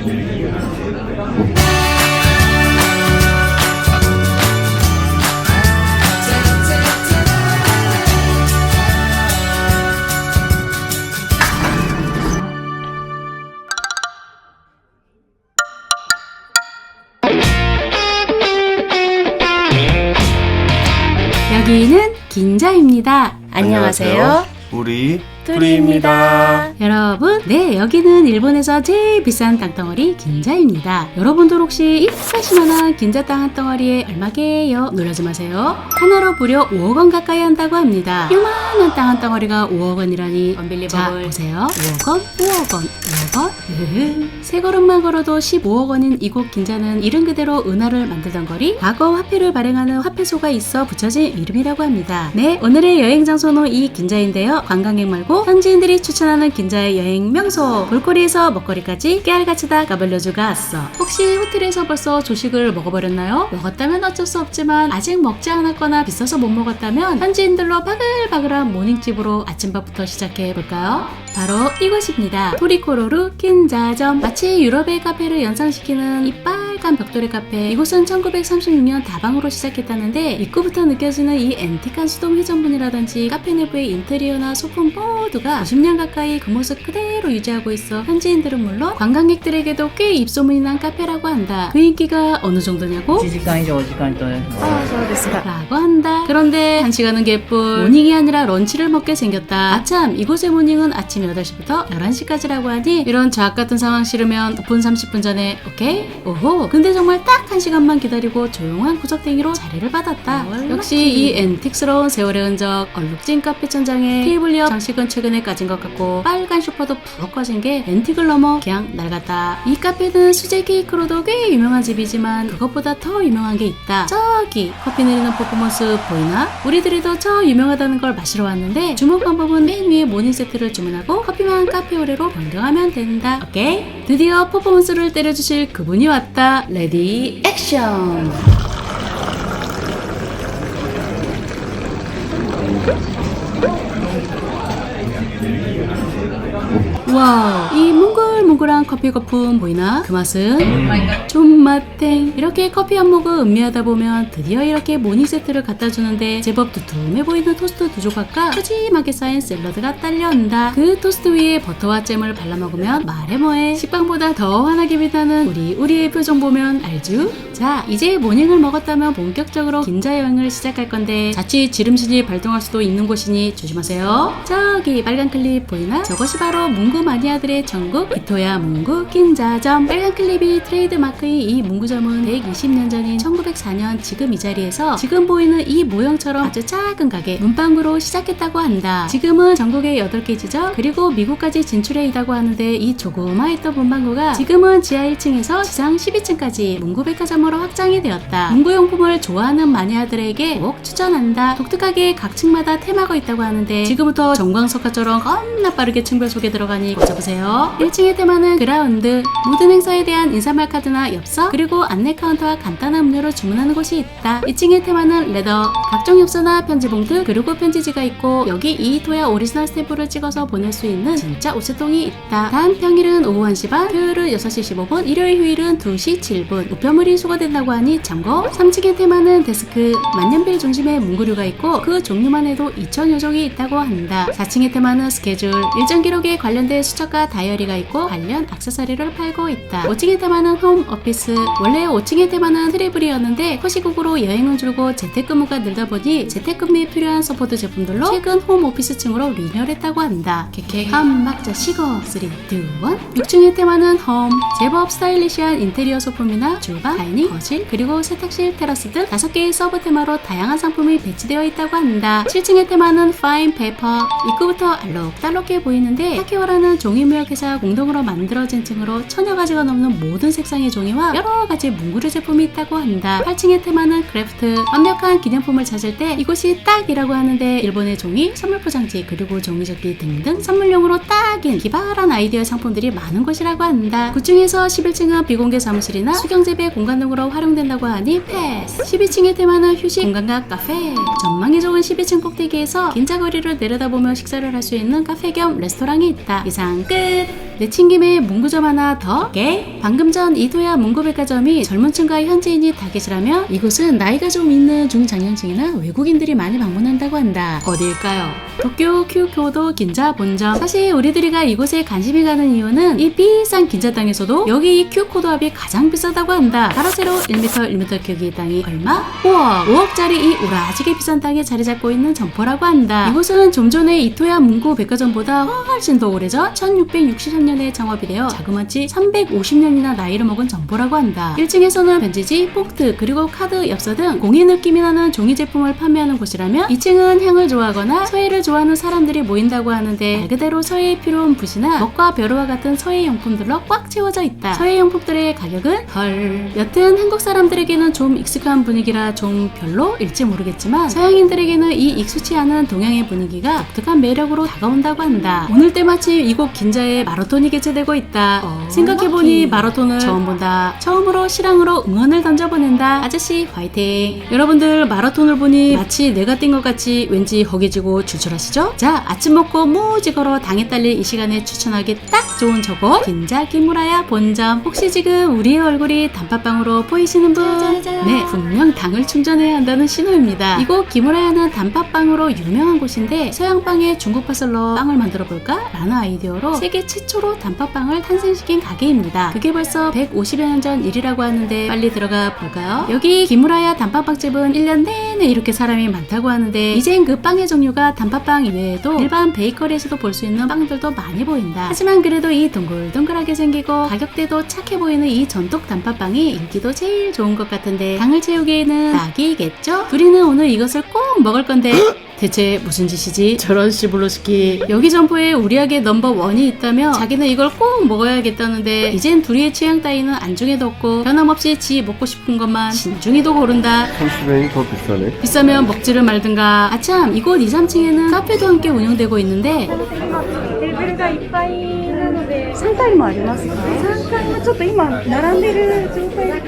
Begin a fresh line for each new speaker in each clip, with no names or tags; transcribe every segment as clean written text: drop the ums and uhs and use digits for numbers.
여기는 긴자입니다. 안녕하세요.
우리
뚜리입니다. 여러분, 여기는 일본에서 제일 비싼 땅덩어리 긴자입니다. 여러분들 혹시 입가시만한 긴자 땅 한 덩어리에 얼마게요? 놀라지 마세요. 하나로 무려 5억 원 가까이 한다고 합니다. 요만한 땅 한 덩어리가 5억 원이라니 언빌리버블. 자, 보세요. 5억 원, 5억 원, 5억 원. 세 걸음만 걸어도 15억 원인 이곳 긴자는 이름 그대로 은하를 만들던 거리, 과거 화폐를 발행하는 화폐소가 있어 붙여진 이름이라고 합니다. 네, 오늘의 여행 장소는 이 긴자인데요. 관광객 말고 현지인들이 추천하는 긴자의 여행 명소, 볼거리에서 먹거리까지 깨알같이 다 까불려주가 왔어. 혹시 호텔에서 벌써 조식을 먹어버렸나요? 먹었다면 어쩔 수 없지만 아직 먹지 않았거나 비싸서 못 먹었다면 현지인들로 바글바글한 모닝집으로 아침밥부터 시작해볼까요? 바로 이곳입니다. 토리코로루 긴자점. 마치 유럽의 카페를 연상시키는 이 빨간 벽돌의 카페. 이곳은 1936년 다방으로 시작했다는데 입구부터 느껴지는 이 앤틱한 수동 회전문이라든지 카페 내부의 인테리어나 소품 모두가 50년 가까이 그 모습 그대로 유지하고 있어 현지인들은 물론 관광객들에게도 꽤 입소문이 난 카페라고 한다. 그 인기가 어느 정도냐고?
1時間以上時間と
라고 한다. 그런데 1시간은 개뿔. 모닝이 아니라 런치를 먹게 생겼다. 아참, 이곳의 모닝은 아침 8시부터 11시까지라고 하니 이런 저악 같은 상황 싫으면 오픈 30분 전에 오케이? 오호. 근데 정말 딱 1시간만 기다리고 조용한 구석탱이로 자리를 받았다. 역시 이 앤틱스러운 세월의 흔적. 얼룩진 카페 천장에 테이블 옆 장식은 최근에 까진 것 같고 빨간 쇼파도 푹 꺼진 게 앤틱을 넘어 그냥 낡았다. 이 카페는 수제 케이크로도 꽤 유명한 집이지만 그것보다 더 유명한 게 있다. 저기 커피 내리는 퍼포먼스 보이나? 우리들이 더 유명하다는 걸 마시러 왔는데 주문 방법은 맨 위에 모닝 세트를 주문하고 커피만 카페 오레로 변경하면 된다. 오케이? 드디어 퍼포먼스를 때려주실 그분이 왔다. 레디 액션! 와우, 이 몽글몽글한 커피 거품 보이나? 그 맛은 존맛탱. 이렇게 커피 한 모금 음미하다 보면 드디어 이렇게 모닝 세트를 갖다 주는데 제법 두툼해 보이는 토스트 두 조각과 푸짐하게 쌓인 샐러드가 딸려온다. 그 토스트 위에 버터와 잼을 발라 먹으면 말해 뭐해. 식빵보다 더 환하게 빛나는 우리의 표정 보면 알죠? 자, 이제 모닝을 먹었다면 본격적으로 긴자 여행을 시작할 건데 자칫 지름신이 발동할 수도 있는 곳이니 조심하세요. 저기 빨간 클립 보이나? 저것이 바로 문구 마니아들의 천국 이토야 문구 긴자점. 빨간 클립이 트레이드 마크인 이 문구점은 120년 전인 1904년 지금 이 자리에서 지금 보이는 이 모형처럼 아주 작은 가게 문방구로 시작했다고 한다. 지금은 전국에 8개 지점 그리고 미국까지 진출해 있다고 하는데 이 조그마했던 문방구가 지금은 지하 1층에서 지상 12층까지 문구백화점으로 확장이 되었다. 문구용품을 좋아하는 마니아들에게 꼭 추천한다. 독특하게 각 층마다 테마가 있다고 하는데 지금부터 정광석화처럼 겁나 빠르게 층별 속에 들어가니 고쳐보세요. 1층의 테마는 그라운드. 모든 행사에 대한 인사말 카드나 엽서 그리고 안내 카운터와 간단한 음료를 주문하는 곳이 있다. 2층의 테마는 레더. 각종 엽서나 편지 봉투 그리고 편지지가 있고 여기 이토야 오리지널 스탬프를 찍어서 보낼 수 있는 진짜 우체통이 있다. 다음 평일은 오후 1시 반, 토요일은 6시 15분, 일요일 휴일은 2시 7분. 우편물이 수거된다고 하니 참고. 3층의 테마는 데스크. 만년필 중심의 문구류가 있고 그 종류만 해도 2,000여 종이 있다고 한다. 4층의 테마는 스케줄. 일정 기록에 관련된 수첩과 다이어리가 있고 관련 액세서리를 팔고 있다. 5층의 테마는 홈 오피스. 원래 5층의 테마는 트래블이었는데 허시국으로 여행은 줄고 재택근무가 늘다 보니 재택근무에 필요한 서포트 제품들로 최근 홈 오피스층으로 리뉴얼했다고 한다. 케케 한 박자 쉬고 3, 2, 1. 6층의 테마는 홈. 제법 스타일리시한 인테리어 소품이나 주방, 다이닝, 거실, 그리고 세탁실, 테라스 등 5개의 서브 테마로 다양한 상품이 배치되어 있다고 한다. 7층의 테마는 파인 페이퍼. 입구부터 알록달록해 보이는데 타케오라는 종이무역회사 공동으로 만들어진 층으로 1000여 가지가 넘는 모든 색상의 종이와 여러 가지 문구류 제품이 있다고 한다. 8층의 테마는 크래프트. 완벽한 기념품을 찾을 때 이곳이 딱이라고 하는데 일본의 종이, 선물 포장지, 그리고 종이접기 등등 선물용으로 딱인 기발한 아이디어 상품들이 많은 곳이라고 한다. 9층에서 11층은 비공개 사무실이나 수경재배 공간 등으로 활용된다고 하니 패스. 12층의 테마는 휴식 공간과 카페. 전망이 좋은 12층 꼭대기에서 긴자거리를 내려다보며 식사를 할 수 있는 카페 겸 레스토랑이 있다. 이상 끝! 내친김에 문구점 하나 더 게? 방금 전 이토야 문구백화점이 젊은 층과 현지인이 다 계시라며 이곳은 나이가 좀 있는 중장년층이나 외국인들이 많이 방문한다고 한다. 어디일까요? 도쿄 큐교도 긴자 본점. 사실 우리들이가 이곳에 관심이 가는 이유는 이 비싼 긴자 땅에서도 여기 이 큐코도 합이 가장 비싸다고 한다. 가로세로 1m 크기 땅이 얼마? 5억. 5억짜리 이 우라지게 비싼 땅에 자리 잡고 있는 점포라고 한다. 이곳은 좀 전에 이토야 문구 백화점보다 훨씬 더 오래전 1663년에 창업이 되어 자그마치 350년이나 나이를 먹은 점포라고 한다. 1층에서는 변지지, 폰트, 그리고 카드, 엽서 등 공예 느낌이 나는 종이 제품을 판매하는 곳이라며 2층은 향을 좋아하거나 서예를 좋아하는 사람들이 모인다고 하는데 말 그대로 서예에 필요한 붓이나 먹과 벼루와 같은 서예 용품들로 꽉 채워져 있다. 서예 용품들의 가격은 헐. 여튼 한국 사람들에게는 좀 익숙한 분위기라 좀 별로일지 모르겠지만 서양인들에게는 이 익숙치 않은 동양의 분위기가 독특한 매력으로 다가온다고 한다. 오늘 때마침 이곳 긴자에 마라톤이 개최되고 있다. 생각해보니 마라톤을 처음 본다. 처음으로 실황으로 응원을 던져보낸다. 아저씨 화이팅. 여러분들 마라톤을 보니 마치 내가 뛴 것 같이 왠지 허기지고 출출하시죠? 자, 아침 먹고 무지 걸어 당에 딸릴 이 시간에 추천하기 딱 좋은 저곳 긴자 기무라야 본점. 혹시 지금 우리의 얼굴이 단팥빵으로 보이시는 분? 네, 분명 당을 충전해야 한다는 신호입니다. 이곳 기무라야는 단팥빵으로 유명한 곳인데 서양빵에 중국팥을 넣어 빵을 만들어 볼까? 라는 아이디어로 세계 최초로 단팥빵을 탄생시킨 가게입니다. 그게 벌써 150여 년 전 일이라고 하는데 빨리 들어가 볼까요? 여기 기무라야 단팥빵집은 1년 내내 이렇게 사람이 많다고 하는데 이젠 그 빵의 종류가 단팥빵 이외에도 일반 베이커리에서도 볼 수 있는 빵들도 많이 보인다. 하지만 그래도 이 동글동글하게 생기고 가격대도 착해 보이는 이 전통 단팥빵이 인기도 제일 좋은 것 같은데 당을 채우기에는 딱이겠죠? 우리는 오늘 이것을 꼭 먹을 건데 대체 무슨 짓이지? 저런 시블로스키. 여기 점포에 우리에게 넘버1이 있다며 자기는 이걸 꼭 먹어야겠다는데 이젠 둘이의 취향 따위는 안중에도 없고 변함없이 지 먹고 싶은 것만 신중히도 고른다.
30엔이 더 비싸네.
비싸면 먹지를 말든가. 아참, 이곳 2, 3층에는 카페도 함께 운영되고 있는데
テーブルがいっぱいなので3階もありますか？3階もちょっと今並んでる状態で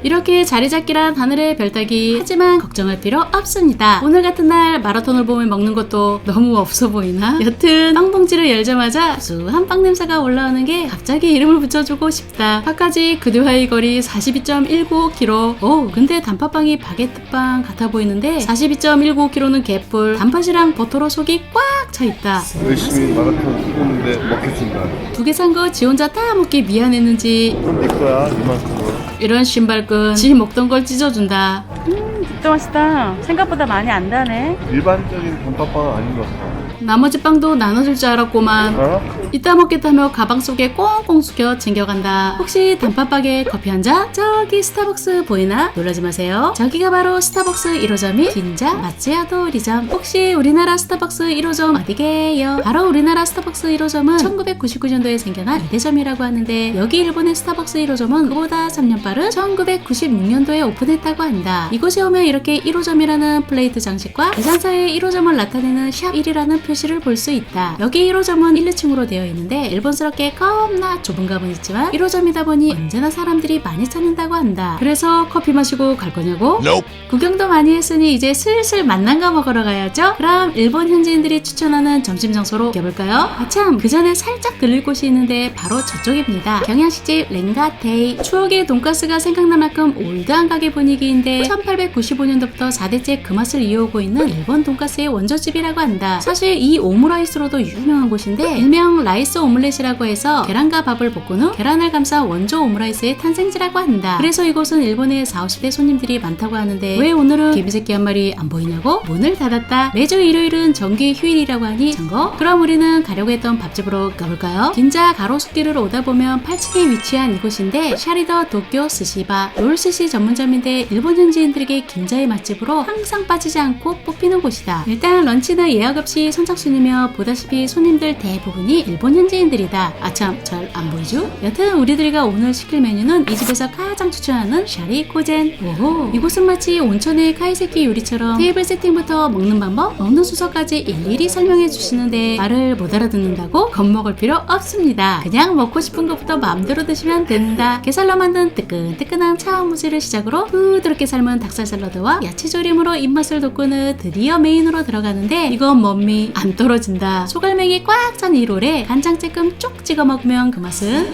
이렇게 자리 잡기란 하늘의 별따기. 하지만 걱정할 필요 없습니다. 오늘 같은 날 마라톤을 보며 먹는 것도 너무 없어 보이나? 여튼 빵봉지를 열자마자 수한 빵 냄새가 올라오는 게 갑자기 이름을 붙여주고 싶다. 파까지 그드와이 거리 42.195km. 오, 근데 단팥빵이 바게트빵 같아 보이는데 42.195km는 개뿔. 단팥이랑 버터로 속이 꽉 차있다.
열심히 마라톤 뛰었는데 먹겠습니다.
두 개 산 거 지 혼자 다 먹기 미안했는지
내 거야 이만큼은.
이런 신발끈 지 먹던 걸 찢어준다.
진짜 맛있다. 생각보다 많이 안 다네.
일반적인 단팥빵은 아닌 것 같아.
나머지 빵도 나눠줄 줄 알았구만.
알아?
이따 먹겠다며 가방 속에 꽁꽁 숙여 챙겨간다. 혹시 단팥빵에 커피 한 잔? 저기 스타벅스 보이나? 놀라지 마세요. 저기가 바로 스타벅스 1호점인 긴자 마츠야도 리점. 혹시 우리나라 스타벅스 1호점 어디게요? 바로 우리나라 스타벅스 1호점은 1999년도에 생겨난 이대점이라고 하는데 여기 일본의 스타벅스 1호점은 그보다 3년 빠른 1996년도에 오픈했다고 한다. 이곳에 오면 이렇게 1호점이라는 플레이트 장식과 계산서에 1호점을 나타내는 샵 1이라는 표시를 볼 수 있다. 여기 1호점은 1, 2층으로 되어 있는데 일본스럽게 겁나 좁은 감은 있지만 1호점이다 보니 언제나 사람들이 많이 찾는다고 한다. 그래서 커피 마시고 갈 거냐고? 구경도 많이 했으니 이제 슬슬 만난 거 먹으러 가야죠. 그럼 일본 현지인들이 추천하는 점심 장소로 가볼까요? 아참, 그 전에 살짝 들릴 곳이 있는데 바로 저쪽입니다. 경양식집 렌가테이. 추억의 돈가스가 생각날 만큼 올드한 가게 분위기인데 1895년도부터 4대째 그 맛을 이어오고 있는 일본 돈가스의 원조집이라고 한다. 사실 이 오므라이스로도 유명한 곳인데 일명 라이스 오믈렛이라고 해서 계란과 밥을 볶은 후 계란을 감싸 원조 오므라이스의 탄생지라고 한다. 그래서 이곳은 일본의 40, 50대 손님들이 많다고 하는데 왜 오늘은 개미새끼 한 마리 안 보이냐고? 문을 닫았다. 매주 일요일은 정기 휴일이라고 하니 참고. 그럼 우리는 가려고 했던 밥집으로 가볼까요? 긴자 가로수길을 오다 보면 8층에 위치한 이곳인데 샤리더 도쿄 스시바 롤 스시 전문점인데 일본 현지인들에게 긴자의 맛집으로 항상 빠지지 않고 뽑히는 곳이다. 일단 런치는 예약 없이 선착순이며 보다시피 손님들 대부분이 일본 현지인들이다. 아참, 잘 안 보이죠? 여튼 우리들과 오늘 시킬 메뉴는 이 집에서 가장 추천하는 샤리 코젠. 오호, 이곳은 마치 온천의 카이세키 요리처럼 테이블 세팅부터 먹는 방법, 먹는 순서까지 일일이 설명해 주시는데 말을 못 알아듣는다고 겁먹을 필요 없습니다. 그냥 먹고 싶은 것부터 마음대로 드시면 된다. 게살로 만든 뜨끈뜨끈한 차와무지를 시작으로 부드럽게 삶은 닭살 샐러드와 야채 조림으로 입맛을 돋구는 드디어 메인으로 들어가는데 이건 뭡니? 안 떨어진다. 소갈맹이 꽉 찬 이 롤에 간장 쬐끔 쪽 찍어 먹으면 그 맛은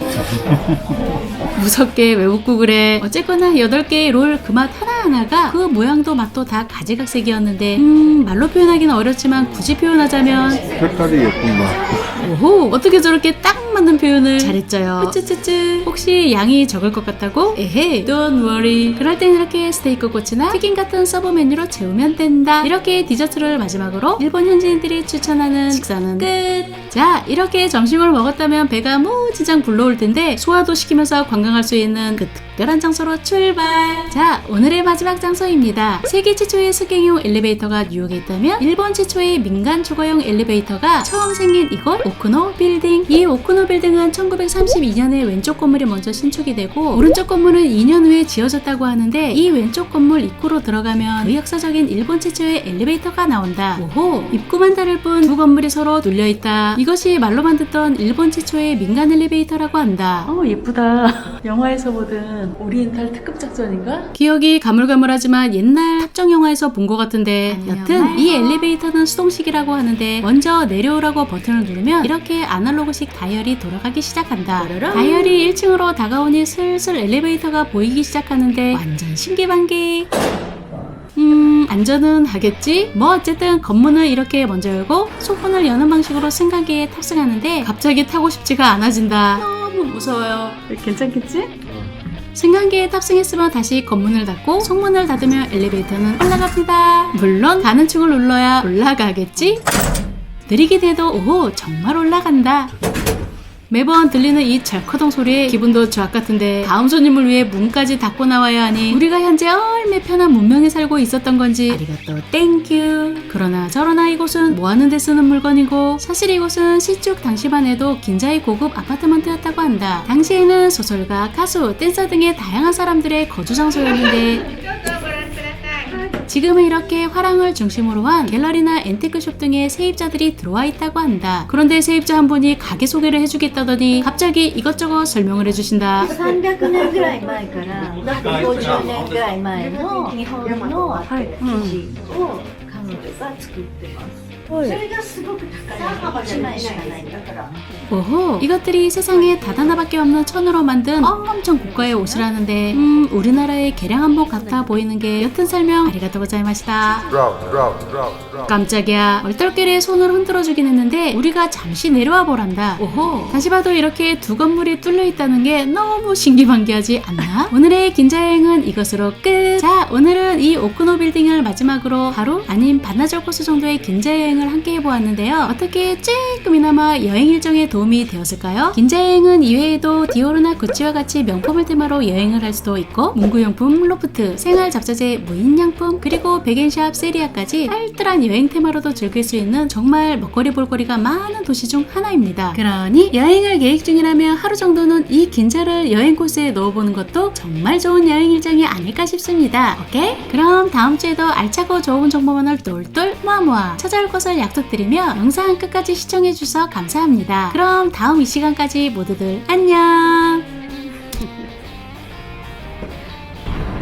무섭게 왜 웃고 그래. 어쨌거나 8개의 롤 그 맛 하나하나가 그 모양도 맛도 다 가지각색이었는데 말로 표현하기는 어렵지만 굳이 표현하자면
색깔이 예쁜 맛.
오호, 어떻게 저렇게 딱 맞는 표현을 잘했죠요. 쯔쯔쯔. 혹시 양이 적을 것 같다고? 에헤이, don't worry. 그럴 땐 이렇게 스테이크 꼬치나 튀김 같은 서브 메뉴로 채우면 된다. 이렇게 디저트를 마지막으로 일본 현지인들이 추천하는 식사는 끝. 자, 이렇게 점심을 먹었다면 배가 무지장 불러올 텐데 소화도 시키면서 관광할 수 있는 그 특별한 장소로 출발. 자, 오늘의 마지막 장소입니다. 세계 최초의 승객용 엘리베이터가 뉴욕에 있다면 일본 최초의 민간 초과용 엘리베이터가 처음 생긴 이곳 오쿠노 빌딩. 이 오쿠노 빌딩은 1932년에 왼쪽 건물이 먼저 신축이 되고 오른쪽 건물은 2년 후에 지어졌다고 하는데 이 왼쪽 건물 입구로 들어가면 그 역사적인 일본 최초의 엘리베이터가 나온다. 오호, 입구만 다를 뿐 두 건물이 서로 눌려있다. 이것이 말로만 듣던 일본 최초의 민간 엘리베이터라고 한다. 예쁘다. 영화에서 보던 오리엔탈 특급 작전인가? 기억이 가물가물하지만 옛날 탑정 영화에서 본 것 같은데 여튼 이 엘리베이터는 수동식이라고 하는데 먼저 내려오라고 버튼을 누르면 이렇게 아날로그식 다이얼이 돌아가기 시작한다. 다이얼이 1층으로 다가오니 슬슬 엘리베이터가 보이기 시작하는데 완전 신기반기. 안전은 하겠지? 뭐 어쨌든 건문을 이렇게 먼저 열고 소문을 여는 방식으로 승강기에 탑승하는데 갑자기 타고 싶지가 않아진다. 너무 무서워요. 괜찮겠지? 승강기에 탑승했으면 다시 건문을 닫고 속문을 닫으면 엘리베이터는 올라갑니다. 물론 가는 층을 눌러야 올라가겠지? 느리게 돼도 오호, 정말 올라간다. 매번 들리는 이 절커동 소리에 기분도 좋악 같은데 다음 손님을 위해 문까지 닫고 나와야 하니 우리가 현재 얼마나 편한 문명에 살고 있었던 건지 아리가또 땡큐. 그러나 저러나 이곳은 뭐하는 데 쓰는 물건이고 사실 이곳은 시축 당시만 해도 긴자의 고급 아파트먼트였다고 한다. 당시에는 소설가, 가수, 댄서 등의 다양한 사람들의 거주 장소였는데 지금은 이렇게 화랑을 중심으로 한 갤러리나 앤티크숍 등의 세입자들이 들어와 있다고 한다. 그런데 세입자 한 분이 가게 소개를 해주겠다더니 갑자기 이것저것 설명을 해주신다.
300年ぐらい前から50年ぐらい前の日本の生地を彼女が作ってます。それがすごく高い。1枚しかないんだから。
오호, 이것들이 세상에 단 하나밖에 없는 천으로 만든 엄청 고가의 옷이라는데 우리나라의 개량 한복 같아 보이는 게 옅은 설명 아리가또 고자이마시다. 깜짝이야. 얼떨결에 손을 흔들어주긴 했는데 우리가 잠시 내려와 보란다. 오호, 다시 봐도 이렇게 두 건물이 뚫려 있다는 게 너무 신기반기하지 않나? 오늘의 긴자여행은 이것으로 끝. 자, 오늘은 이 오쿠노 빌딩을 마지막으로 하루 아닌 반나절 코스 정도의 긴자여행을 함께 해보았는데요. 어떻게 조금이나마 여행 일정에 도움이 되었을까요? 긴자여행은 이외에도 디오르나 구찌와 같이 명품을 테마로 여행을 할 수도 있고 문구용품, 로프트, 생활 잡자재, 무인양품, 그리고 백엔샵, 세리아까지 알뜰한 여행 테마로도 즐길 수 있는 정말 먹거리 볼거리가 많은 도시 중 하나입니다. 그러니 여행을 계획 중이라면 하루 정도는 이 긴자를 여행 코스에 넣어보는 것도 정말 좋은 여행 일정이 아닐까 싶습니다. 오케이? 그럼 다음 주에도 알차고 좋은 정보만을 똘똘 모아 찾아올 것을 약속드리며 영상 끝까지 시청해주셔서 감사합니다. 그럼 다음 이 시간까지 모두들 안녕.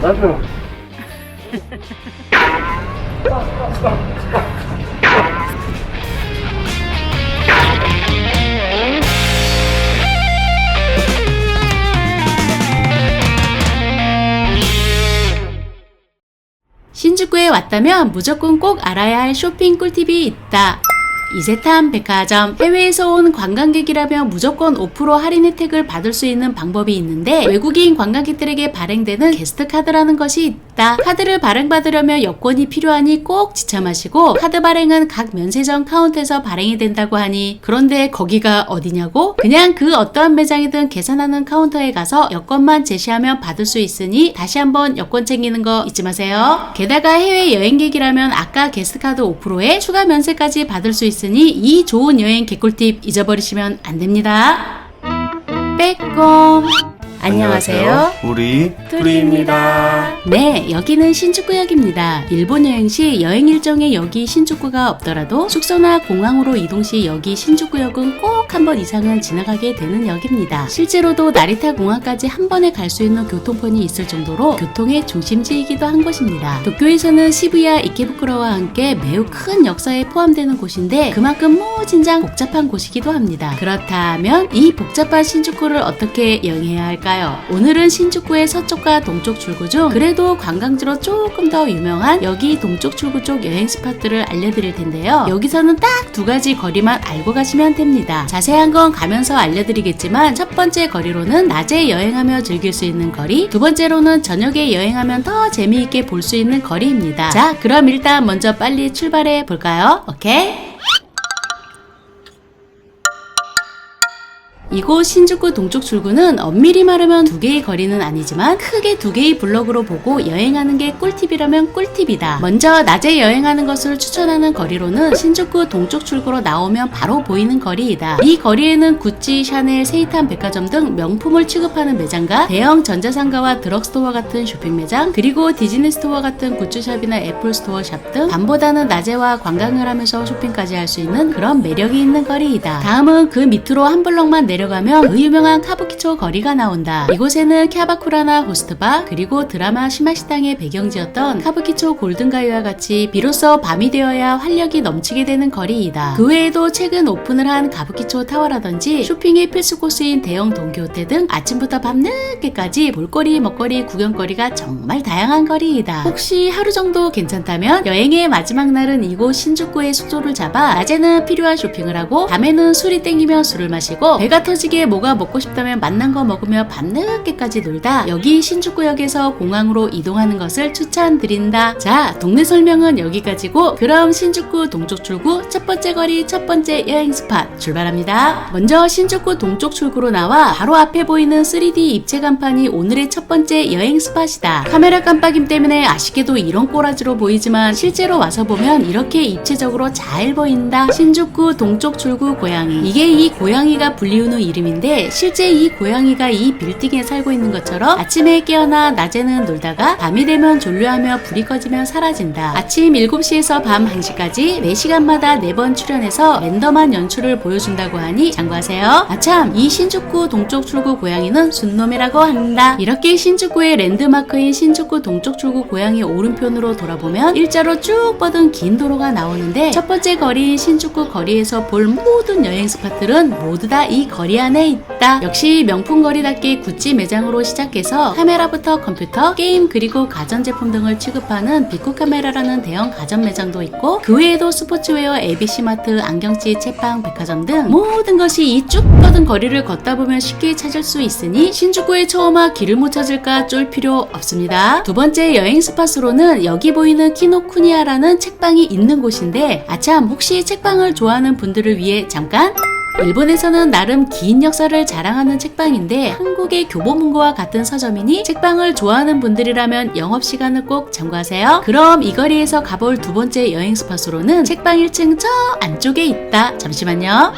나도.
신주쿠에 왔다면 무조건 꼭 알아야 할 쇼핑 꿀팁이 있다. 이세탄 백화점. 해외에서 온 관광객이라면 무조건 5% 할인 혜택을 받을 수 있는 방법이 있는데 외국인 관광객들에게 발행되는 게스트 카드라는 것이 있다. 카드를 발행받으려면 여권이 필요하니 꼭 지참하시고 카드 발행은 각 면세점 카운터에서 발행이 된다고 하니 그런데 거기가 어디냐고? 그냥 그 어떠한 매장이든 계산하는 카운터에 가서 여권만 제시하면 받을 수 있으니 다시 한번 여권 챙기는 거 잊지 마세요. 게다가 해외 여행객이라면 아까 게스트카드 5%에 추가 면세까지 받을 수 있으니 이 좋은 여행 개꿀팁 잊어버리시면 안 됩니다. 빼꼼. 안녕하세요.
우리
둘이입니다. 네, 여기는 신주쿠역입니다. 일본 여행 시 여행 일정에 여기 신주쿠가 없더라도 숙소나 공항으로 이동 시 여기 신주쿠역은 꼭 한 번 이상은 지나가게 되는 역입니다. 실제로도 나리타 공항까지 한 번에 갈 수 있는 교통편이 있을 정도로 교통의 중심지이기도 한 곳입니다. 도쿄에서는 시부야 이케부쿠로와 함께 매우 큰 역사에 포함되는 곳인데 그만큼 무진장 복잡한 곳이기도 합니다. 그렇다면 이 복잡한 신주쿠를 어떻게 여행해야 할까요? 오늘은 신주쿠의 서쪽과 동쪽 출구 중 그래도 관광지로 조금 더 유명한 여기 동쪽 출구 쪽 여행 스팟들을 알려드릴 텐데요. 여기서는 딱 두 가지 거리만 알고 가시면 됩니다. 자세한 건 가면서 알려드리겠지만 첫 번째 거리로는 낮에 여행하며 즐길 수 있는 거리, 두 번째로는 저녁에 여행하면 더 재미있게 볼 수 있는 거리입니다. 자, 그럼 일단 먼저 빨리 출발해 볼까요? 오케이? 이곳 신주쿠 동쪽 출구는 엄밀히 말하면 두 개의 거리는 아니지만 크게 두 개의 블럭으로 보고 여행하는 게 꿀팁이라면 꿀팁이다. 먼저 낮에 여행하는 것을 추천하는 거리로는 신주쿠 동쪽 출구로 나오면 바로 보이는 거리이다. 이 거리에는 구찌, 샤넬, 세이탄 백화점 등 명품을 취급하는 매장과 대형 전자상가와 드럭스토어 같은 쇼핑 매장, 그리고 디즈니 스토어 같은 굿즈샵이나 애플 스토어 샵 등 밤보다는 낮에와 관광을 하면서 쇼핑까지 할 수 있는 그런 매력이 있는 거리이다. 다음은 그 밑으로 한 블럭만 내려가면 그 유명한 카부키초 거리가 나온다. 이곳에는 캬바쿠라나 호스트바, 그리고 드라마 시마시당의 배경지였던 카부키초 골든가이와 같이 비로소 밤이 되어야 활력이 넘치게 되는 거리이다. 그 외에도 최근 오픈을 한 가부키초 타워라든지 쇼핑의 필수 코스인 대형 동키호테 등 아침부터 밤늦게까지 볼거리, 먹거리, 구경거리가 정말 다양한 거리이다. 혹시 하루 정도 괜찮다면 여행의 마지막 날은 이곳 신주쿠의 숙소를 잡아 낮에는 필요한 쇼핑을 하고 밤에는 술이 땡기며 술을 마시고 배가 터지게 뭐가 먹고 싶다면 맛난 거 먹으며 밤늦게까지 놀다 여기 신주쿠역에서 공항으로 이동하는 것을 추천드린다. 자, 동네 설명은 여기까지고 그럼 신주쿠 동쪽 출구 첫 번째 거리 첫 번째 여행 스팟 출발합니다. 먼저 신주쿠 동쪽 출구로 나와 바로 앞에 보이는 3D 입체 간판이 오늘의 첫 번째 여행 스팟이다. 카메라 깜빡임 때문에 아쉽게도 이런 꼬라지로 보이지만 실제로 와서 보면 이렇게 입체적으로 잘 보인다. 신주쿠 동쪽 출구 고양이. 이게 이 고양이가 불리우는 이름인데 실제 이 고양이가 이 빌딩에 살고 있는 것처럼 아침에 깨어나 낮에는 놀다가 밤이 되면 졸려하며 불이 꺼지면 사라진다. 아침 7시에서 밤 1시까지 4시간마다 4번 출연해서 랜덤한 연출을 보여준다고 하니 참고하세요. 아참, 이 신주쿠 동쪽 출구 고양이는 순놈이라고 한다. 이렇게 신주쿠의 랜드마크인 신주쿠 동쪽 출구 고양이 오른편으로 돌아보면 일자로 쭉 뻗은 긴 도로가 나오는데 첫 번째 거리인 신주쿠 거리에서 볼 모든 여행 스팟들은 모두 다 이 거리 안에 있다. 역시 명품 거리답게 구찌 매장으로 시작해서 카메라부터 컴퓨터, 게임, 그리고 가전제품 등을 취급하는 비쿠카메라라는 대형 가전 매장도 있고 그 외에도 스포츠웨어, ABC마트, 안경집, 채빵, 백화점 등 모든 것이 이 쭉 뻗은 거리를 걷다 보면 쉽게 찾을 수 있으니 신주쿠에 처음 와 길을 못 찾을까 쫄 필요 없습니다. 두 번째 여행 스팟으로는 여기 보이는 키노쿠니아라는 책방이 있는 곳인데 아참, 혹시 책방을 좋아하는 분들을 위해 잠깐 일본에서는 나름 긴 역사를 자랑하는 책방인데 한국의 교보문고와 같은 서점이니 책방을 좋아하는 분들이라면 영업시간을 꼭 참고하세요. 그럼 이 거리에서 가볼 두 번째 여행 스팟으로는 책방 1층 저 안쪽에 있다. 잠시만요.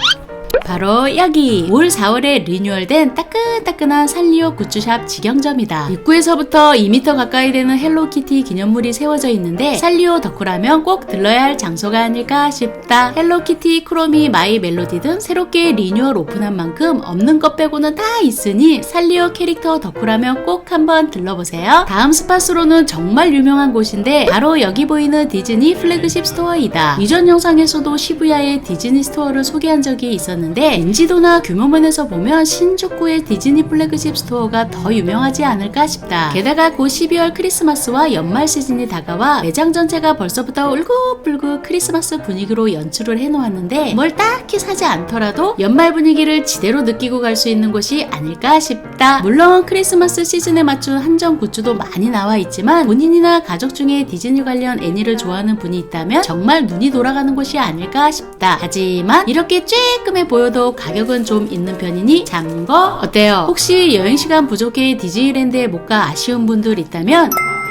바로 여기 올 4월에 리뉴얼된 따끈따끈한 산리오 굿즈샵 직영점이다. 입구에서부터 2m 가까이 되는 헬로키티 기념물이 세워져 있는데 산리오 덕후라면 꼭 들러야 할 장소가 아닐까 싶다. 헬로키티, 크로미, 마이 멜로디 등 새롭게 리뉴얼 오픈한 만큼 없는 것 빼고는 다 있으니 산리오 캐릭터 덕후라면 꼭 한번 들러보세요. 다음 스팟으로는 정말 유명한 곳인데 바로 여기 보이는 디즈니 플래그십 스토어이다. 이전 영상에서도 시부야의 디즈니 스토어를 소개한 적이 있었는데 인지도나 규모면에서 보면 신주쿠의 디즈니 플래그십 스토어가 더 유명하지 않을까 싶다. 게다가 곧 12월 크리스마스와 연말 시즌이 다가와 매장 전체가 벌써부터 울긋불긋 크리스마스 분위기로 연출을 해놓았는데 뭘 딱히 사지 않더라도 연말 분위기를 지대로 느끼고 갈 수 있는 곳이 아닐까 싶다. 물론 크리스마스 시즌에 맞춘 한정 굿즈도 많이 나와 있지만 본인이나 가족 중에 디즈니 관련 애니를 좋아하는 분이 있다면 정말 눈이 돌아가는 곳이 아닐까 싶다. 하지만 이렇게 쬐끔해 보여도 가격은 좀 있는 편이니 참고. 어때요? 혹시 여행시간 부족해 디즈니랜드에 못 가 아쉬운 분들 있다면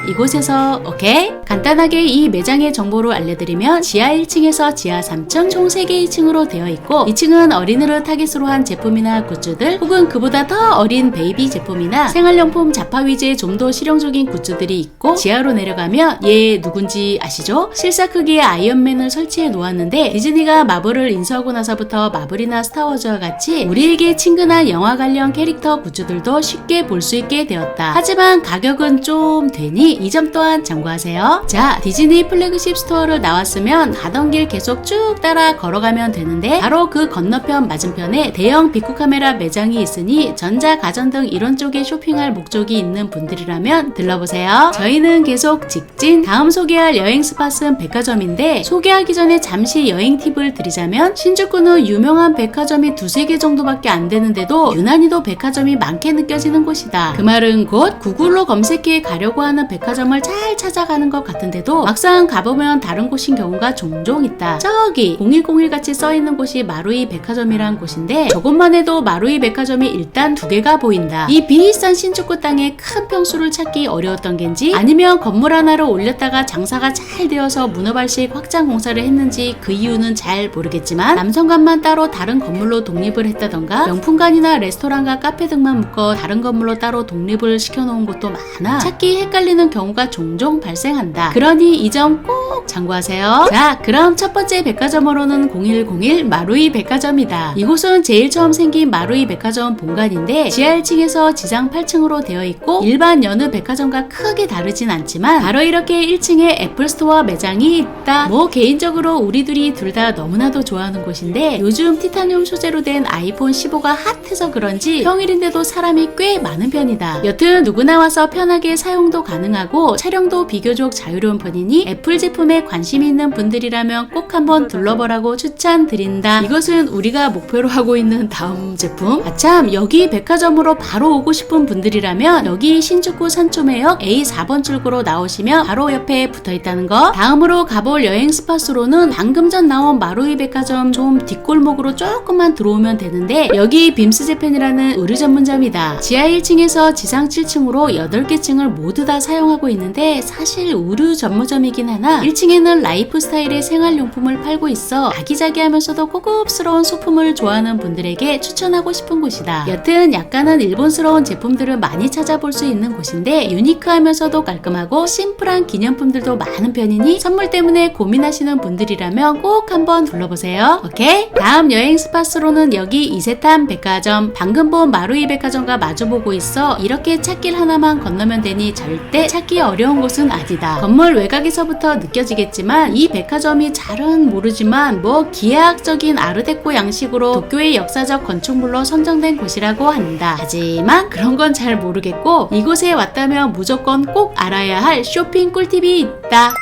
이곳에서 오케이? 간단하게 이 매장의 정보를 알려드리면 지하 1층에서 지하 3층 총 3개의 층으로 되어 있고 2층은 어린이를 타깃으로 한 제품이나 굿즈들 혹은 그보다 더 어린 베이비 제품이나 생활용품 잡화 위주의 좀 더 실용적인 굿즈들이 있고 지하로 내려가면 얘 누군지 아시죠? 실사 크기의 아이언맨을 설치해 놓았는데 디즈니가 마블을 인수하고 나서부터 마블이나 스타워즈와 같이 우리에게 친근한 영화 관련 캐릭터 굿즈들도 쉽게 볼 수 있게 되었다. 하지만 가격은 좀 되니 이 점 또한 참고하세요. 자, 디즈니 플래그십 스토어를 나왔으면 가던 길 계속 쭉 따라 걸어가면 되는데 바로 그 건너편 맞은편에 대형 빅쿠카메라 매장이 있으니 전자, 가전 등 이런 쪽에 쇼핑할 목적이 있는 분들이라면 들러보세요. 저희는 계속 직진. 다음 소개할 여행 스팟은 백화점인데 소개하기 전에 잠시 여행 팁을 드리자면 신주쿠는 유명한 백화점이 2-3개 정도밖에 안 되는데도 유난히도 백화점이 많게 느껴지는 곳이다. 그 말은 곧 구글로 검색해 가려고 하는 백화점을 잘 찾아가는 것 같은데도 막상 가보면 다른 곳인 경우가 종종 있다. 저기 0101 같이 써있는 곳이 마루이 백화점이란 곳인데 저곳만 해도 마루이 백화점이 일단 2개가 보인다. 이 비싼 신주쿠 땅에 큰 평수를 찾기 어려웠던 겐지 아니면 건물 하나를 올렸다가 장사가 잘 되어서 문어발식 확장 공사를 했는지 그 이유는 잘 모르겠지만 남성관만 따로 다른 건물로 독립을 했다던가 명품관이나 레스토랑과 카페 등만 묶어 다른 건물로 따로 독립을 시켜놓은 곳도 많아 찾기 헷갈리는 경우가 종종 발생한다. 그러니 이 점 꼭 참고하세요. 자, 그럼 첫 번째 백화점으로는 0101 마루이 백화점이다. 이곳은 제일 처음 생긴 마루이 백화점 본관인데 지하 1층에서 지상 8층으로 되어 있고 일반 여느 백화점과 크게 다르진 않지만 바로 이렇게 1층에 애플스토어 매장이 있다. 뭐 개인적으로 우리 둘이 둘 다 너무나도 좋아하는 곳인데 요즘 티타늄 소재로 된 아이폰 15가 핫해서 그런지 평일인데도 사람이 꽤 많은 편이다. 여튼 누구나 와서 편하게 사용도 가능하고 촬영도 비교적 자유로운 편이니 애플 제품에 관심 있는 분들이라면 꼭 한번 둘러보라고 추천드린다. 이것은 우리가 목표로 하고 있는 다음 제품. 아참, 여기 백화점으로 바로 오고 싶은 분들이라면 여기 신주쿠 산초매역 A4번 출구로 나오시면 바로 옆에 붙어있다는 거. 다음으로 가볼 여행 스팟으로는 방금 전 나온 마루이 백화점 좀 뒷골목으로 조금만 들어오면 되는데 여기 빔스재팬이라는 의류 전문점이다. 지하 1층에서 지상 7층으로 8개 층을 모두 다 사용하고 있는데 사실 의류 전문점이긴 하나 1층에는 라이프 스타일의 생활용품을 팔고 있어 아기자기하면서도 고급스러운 소품을 좋아하는 분들에게 추천하고 싶은 곳이다. 여튼 약간은 일본스러운 제품들을 많이 찾아볼 수 있는 곳인데 유니크하면서도 깔끔하고 심플한 기념품들도 많은 편이니 선물 때문에 고민하시는 분들이라면 꼭 한번 둘러보세요. 오케이? 다음 여행 스팟으로는 여기 이세탄 백화점. 방금 본 마루이 백화점과 마주보고 있어 이렇게 찾길 하나만 건너면 되니 절대 찾기 어려운 곳은 아니다. 건물 외곽에서부터 느껴지겠지만 이 백화점이 잘은 모르지만 뭐 기하학적인 아르데코 양식으로 도쿄의 역사적 건축물로 선정된 곳이라고 한다. 하지만 그런 건 잘 모르겠고 이곳에 왔다면 무조건 꼭 알아야 할 쇼핑 꿀팁이 있다.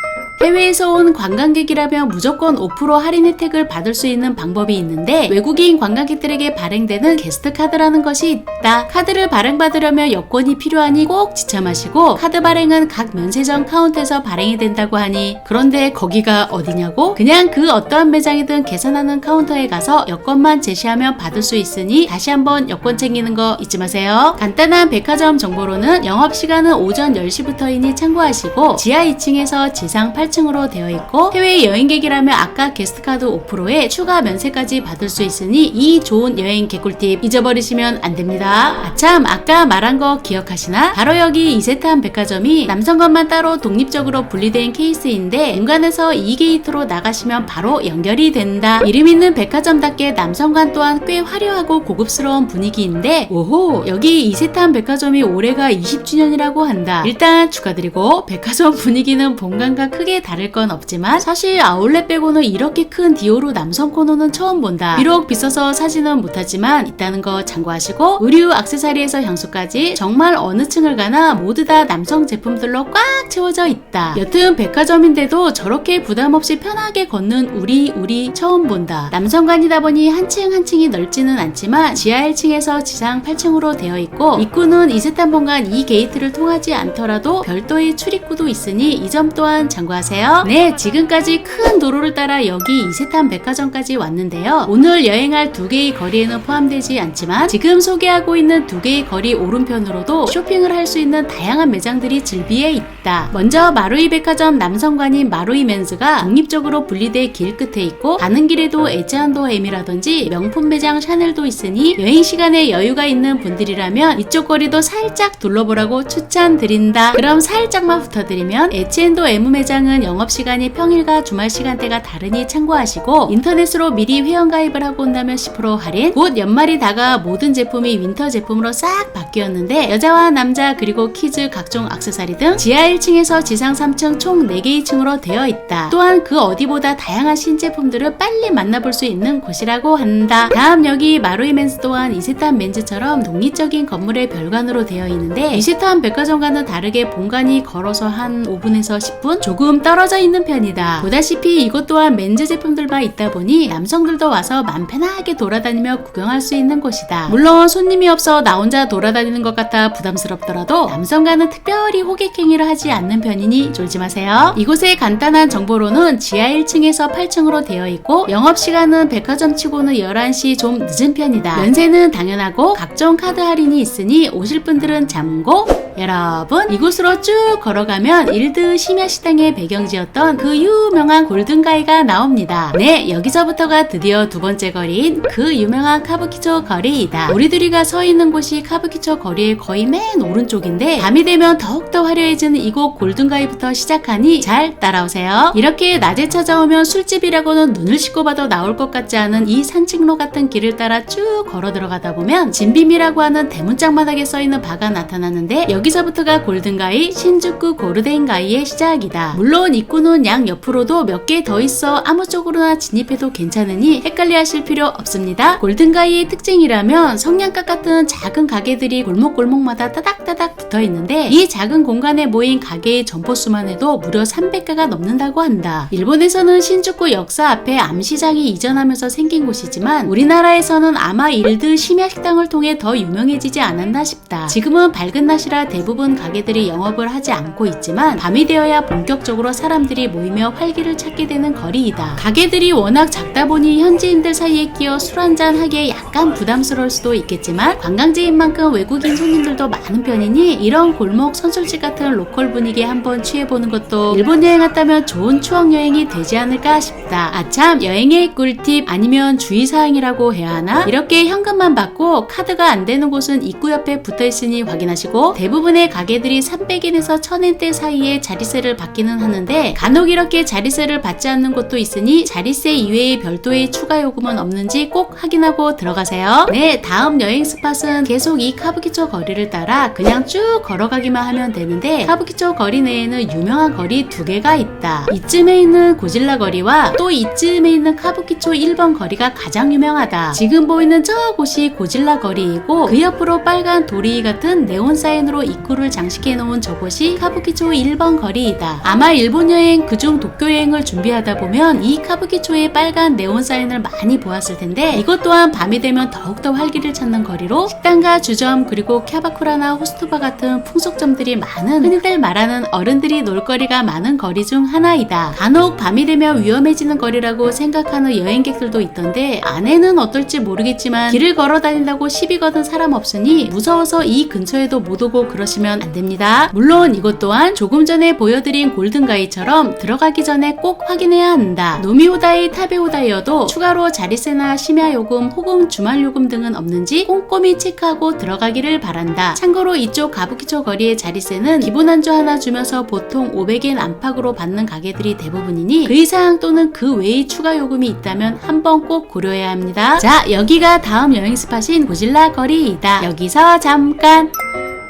해외에서 온 관광객이라면 무조건 5% 할인 혜택을 받을 수 있는 방법이 있는데 외국인 관광객들에게 발행되는 게스트 카드라는 것이 있다. 카드를 발행받으려면 여권이 필요하니 꼭 지쳐 마시고 카드 발행은 각 면세점 카운터에서 발행이 된다고 하니 그런데 거기가 어디냐고? 그냥 그 어떠한 매장이든 계산하는 카운터에 가서 여권만 제시하면 받을 수 있으니 다시 한번 여권 챙기는 거 잊지 마세요. 간단한 백화점 정보로는 영업시간은 오전 10시부터이니 참고하시고 지하 2층에서 지상 8층으로 되어 있고 해외 여행객이라면 아까 게스트카드 5%에 추가 면세까지 받을 수 있으니 이 좋은 여행 개꿀팁 잊어버리시면 안 됩니다. 아참, 아까 말한 거 기억하시나? 바로 여기 이세탄 백화점이 남성관만 따로 독립적으로 분리된 케이스인데 본관에서 2게이트로 나가시면 바로 연결이 된다. 이름 있는 백화점답게 남성관 또한 꽤 화려하고 고급스러운 분위기인데 오호, 여기 이세탄 백화점이 올해가 20주년이라고 한다. 일단 축하드리고 백화점 분위기는 본관과 크게 다를 건 없지만 사실 아울렛 빼고는 이렇게 큰 디오로 남성 코너는 처음 본다. 비록 비싸서 사지는 못하지만 있다는 거 참고하시고 의류, 액세서리에서 향수까지 정말 어느 층을 가나 모두 다 남성 제품들로 꽉 채워져 있다. 여튼 백화점인데도 저렇게 부담없이 편하게 걷는 우리 처음 본다. 남성관이다 보니 한 층 한 층이 넓지는 않지만 지하 1층에서 지상 8층으로 되어 있고 입구는 이세탄 본관 2게이트를 통하지 않더라도 별도의 출입구도 있으니 이 점 또한 참고하세요. 안녕하세요. 네, 지금까지 큰 도로를 따라 여기 이세탄 백화점까지 왔는데요. 오늘 여행할 두 개의 거리에는 포함되지 않지만 지금 소개하고 있는 두 개의 거리 오른편으로도 쇼핑을 할 수 있는 다양한 매장들이 즐비해 있다. 먼저 마루이 백화점 남성관인 마루이 맨즈가 독립적으로 분리돼 길 끝에 있고 가는 길에도 H&M이라든지 명품 매장 샤넬도 있으니 여행 시간에 여유가 있는 분들이라면 이쪽 거리도 살짝 둘러보라고 추천드린다. 그럼 살짝만 붙어드리면 H&M 매장은 영업시간이 평일과 주말 시간대가 다르니 참고하시고 인터넷으로 미리 회원가입을 하고 온다면 10% 할인. 곧 연말이 다가 모든 제품이 윈터 제품으로 싹 바뀌었는데 여자와 남자 그리고 키즈 각종 액세서리 등 지하 1층에서 지상 3층 총 4개의 층으로 되어 있다. 또한 그 어디보다 다양한 신제품들을 빨리 만나볼 수 있는 곳이라고 한다. 다음 여기 마루이 맨즈 또한 이세탄 맨즈처럼 독립적인 건물의 별관으로 되어 있는데 이세탄 백화점과는 다르게 본관이 걸어서 한 5분에서 10분 조금 떨어져 있는 편이다. 보다시피 이곳 또한 맨즈 제품들만 있다 보니 남성들도 와서 맘 편하게 돌아다니며 구경할 수 있는 곳이다. 물론 손님이 없어 나 혼자 돌아다니는 것 같아 부담스럽더라도 남성과는 특별히 호객행위를 하지 않는 편이니 쫄지 마세요. 이곳의 간단한 정보로는 지하 1층에서 8층으로 되어 있고 영업시간은 백화점 치고는 11시 좀 늦은 편이다. 연세는 당연하고 각종 카드 할인이 있으니 오실 분들은 참고. 여러분, 이곳으로 쭉 걸어가면 일드 심야식당의 배경지였던 그 유명한 골든가이가 나옵니다. 네, 여기서부터가 드디어 두 번째 거리인 그 유명한 카부키초 거리이다. 우리 둘이가 서 있는 곳이 카부키초 거리의 거의 맨 오른쪽인데 밤이 되면 더욱더 화려해지는 이곳 골든가이부터 시작하니 잘 따라오세요. 이렇게 낮에 찾아오면 술집이라고는 눈을 씻고 봐도 나올 것 같지 않은 이 산책로 같은 길을 따라 쭉 걸어 들어가다 보면 진빔이라고 하는 대문짝마당에 써있는 바가 나타나는데 여기서부터가 골든가이 신주쿠 고르덴가이의 시작이다. 물론 입구는 양 옆으로도 몇 개 더 있어 아무 쪽으로나 진입해도 괜찮으니 헷갈려 하실 필요 없습니다. 골든가이의 특징이라면 성냥갑 같은 작은 가게들이 골목골목마다 따닥따닥 붙어 있는데 이 작은 공간에 모인 가게의 점포수만 해도 무려 300가가 넘는다고 한다. 일본에서는 신주쿠 역사 앞에 암시장이 이전하면서 생긴 곳이지만 우리나라에서는 아마 일드 심야식당을 통해 더 유명해지지 않았나 싶다. 지금은 밝은 낮이라 대부분 가게들이 영업을 하지 않고 있지만 밤이 되어야 본격적으로 사람들이 모이며 활기를 찾게 되는 거리이다. 가게들이 워낙 작다 보니 현지인들 사이에 끼어 술 한잔 하기에 약간 부담스러울 수도 있겠지만 관광지인 만큼 외국인 손님들도 많은 편이니 이런 골목 선술집 같은 로컬 분위기에 한번 취해보는 것도 일본 여행 왔다면 좋은 추억 여행이 되지 않을까 싶다. 아참, 여행의 꿀팁 아니면 주의사항이라고 해야 하나? 이렇게 현금만 받고 카드가 안 되는 곳은 입구 옆에 붙어있으니 확인하시고 대부분의 가게들이 300엔에서 1000엔대 사이에 자리세를 받기는 하는데 간혹 이렇게 자리세를 받지 않는 곳도 있으니 자리세 이외의 별도의 추가 요금은 없는지 꼭 확인하고 들어가세요. 네, 다음 여행 스팟은 계속 이 카부키초 거리를 따라 그냥 쭉 걸어가기만 하면 되는데 카부키초 거리 내에는 유명한 거리 두 개가 있다. 이쯤에 있는 고질라 거리와 또 이쯤에 있는 카부키초 1번 거리가 가장 유명하다. 지금 보이는 저곳이 고질라 거리이고 그 옆으로 빨간 도리 같은 네온 사인으로 입구를 장식해 놓은 저곳이 카부키초 1번 거리이다. 아마 일본 여행 그중 도쿄 여행을 준비하다 보면 이 카부키초의 빨간 네온 사인을 많이 보았을 텐데 이것 또한 밤이 되면 더욱더 활기를 찾는 거리로 식당과 주점 그리고 캬바쿠라나 호스트바 같은 풍속점들이 많은 흔히들 말하는 어른들이 놀거리가 많은 거리 중 하나이다. 간혹 밤이 되면 위험해지는 거리라고 생각하는 여행객들도 있던데 안에는 어떨지 모르겠지만 길을 걸어 다닌다고 시비 거는 사람 없으니 무서워서 이 근처에도 못 오고 그러시면 안 됩니다. 물론 이것 또한 조금 전에 보여드린 골든가이처럼 들어가기 전에 꼭 확인해야 한다. 노미호다이 타베호다이여도 추가로 자리세나 심야요금 혹은 주말요금 등은 없는지 꼼꼼히 체크하고 들어가기를 바란다. 참고로 이쪽 가부키초 거리의 자리세는 기본 안주 하나 주면서 보통 500엔 안팎으로 받는 가게들이 대부분이니 그 이상 또는 그 외의 추가 요금이 있다면 한번 꼭 고려해야 합니다. 자, 여기가 다음 여행 스팟인 고질라 거리이다. 여기서 잠깐!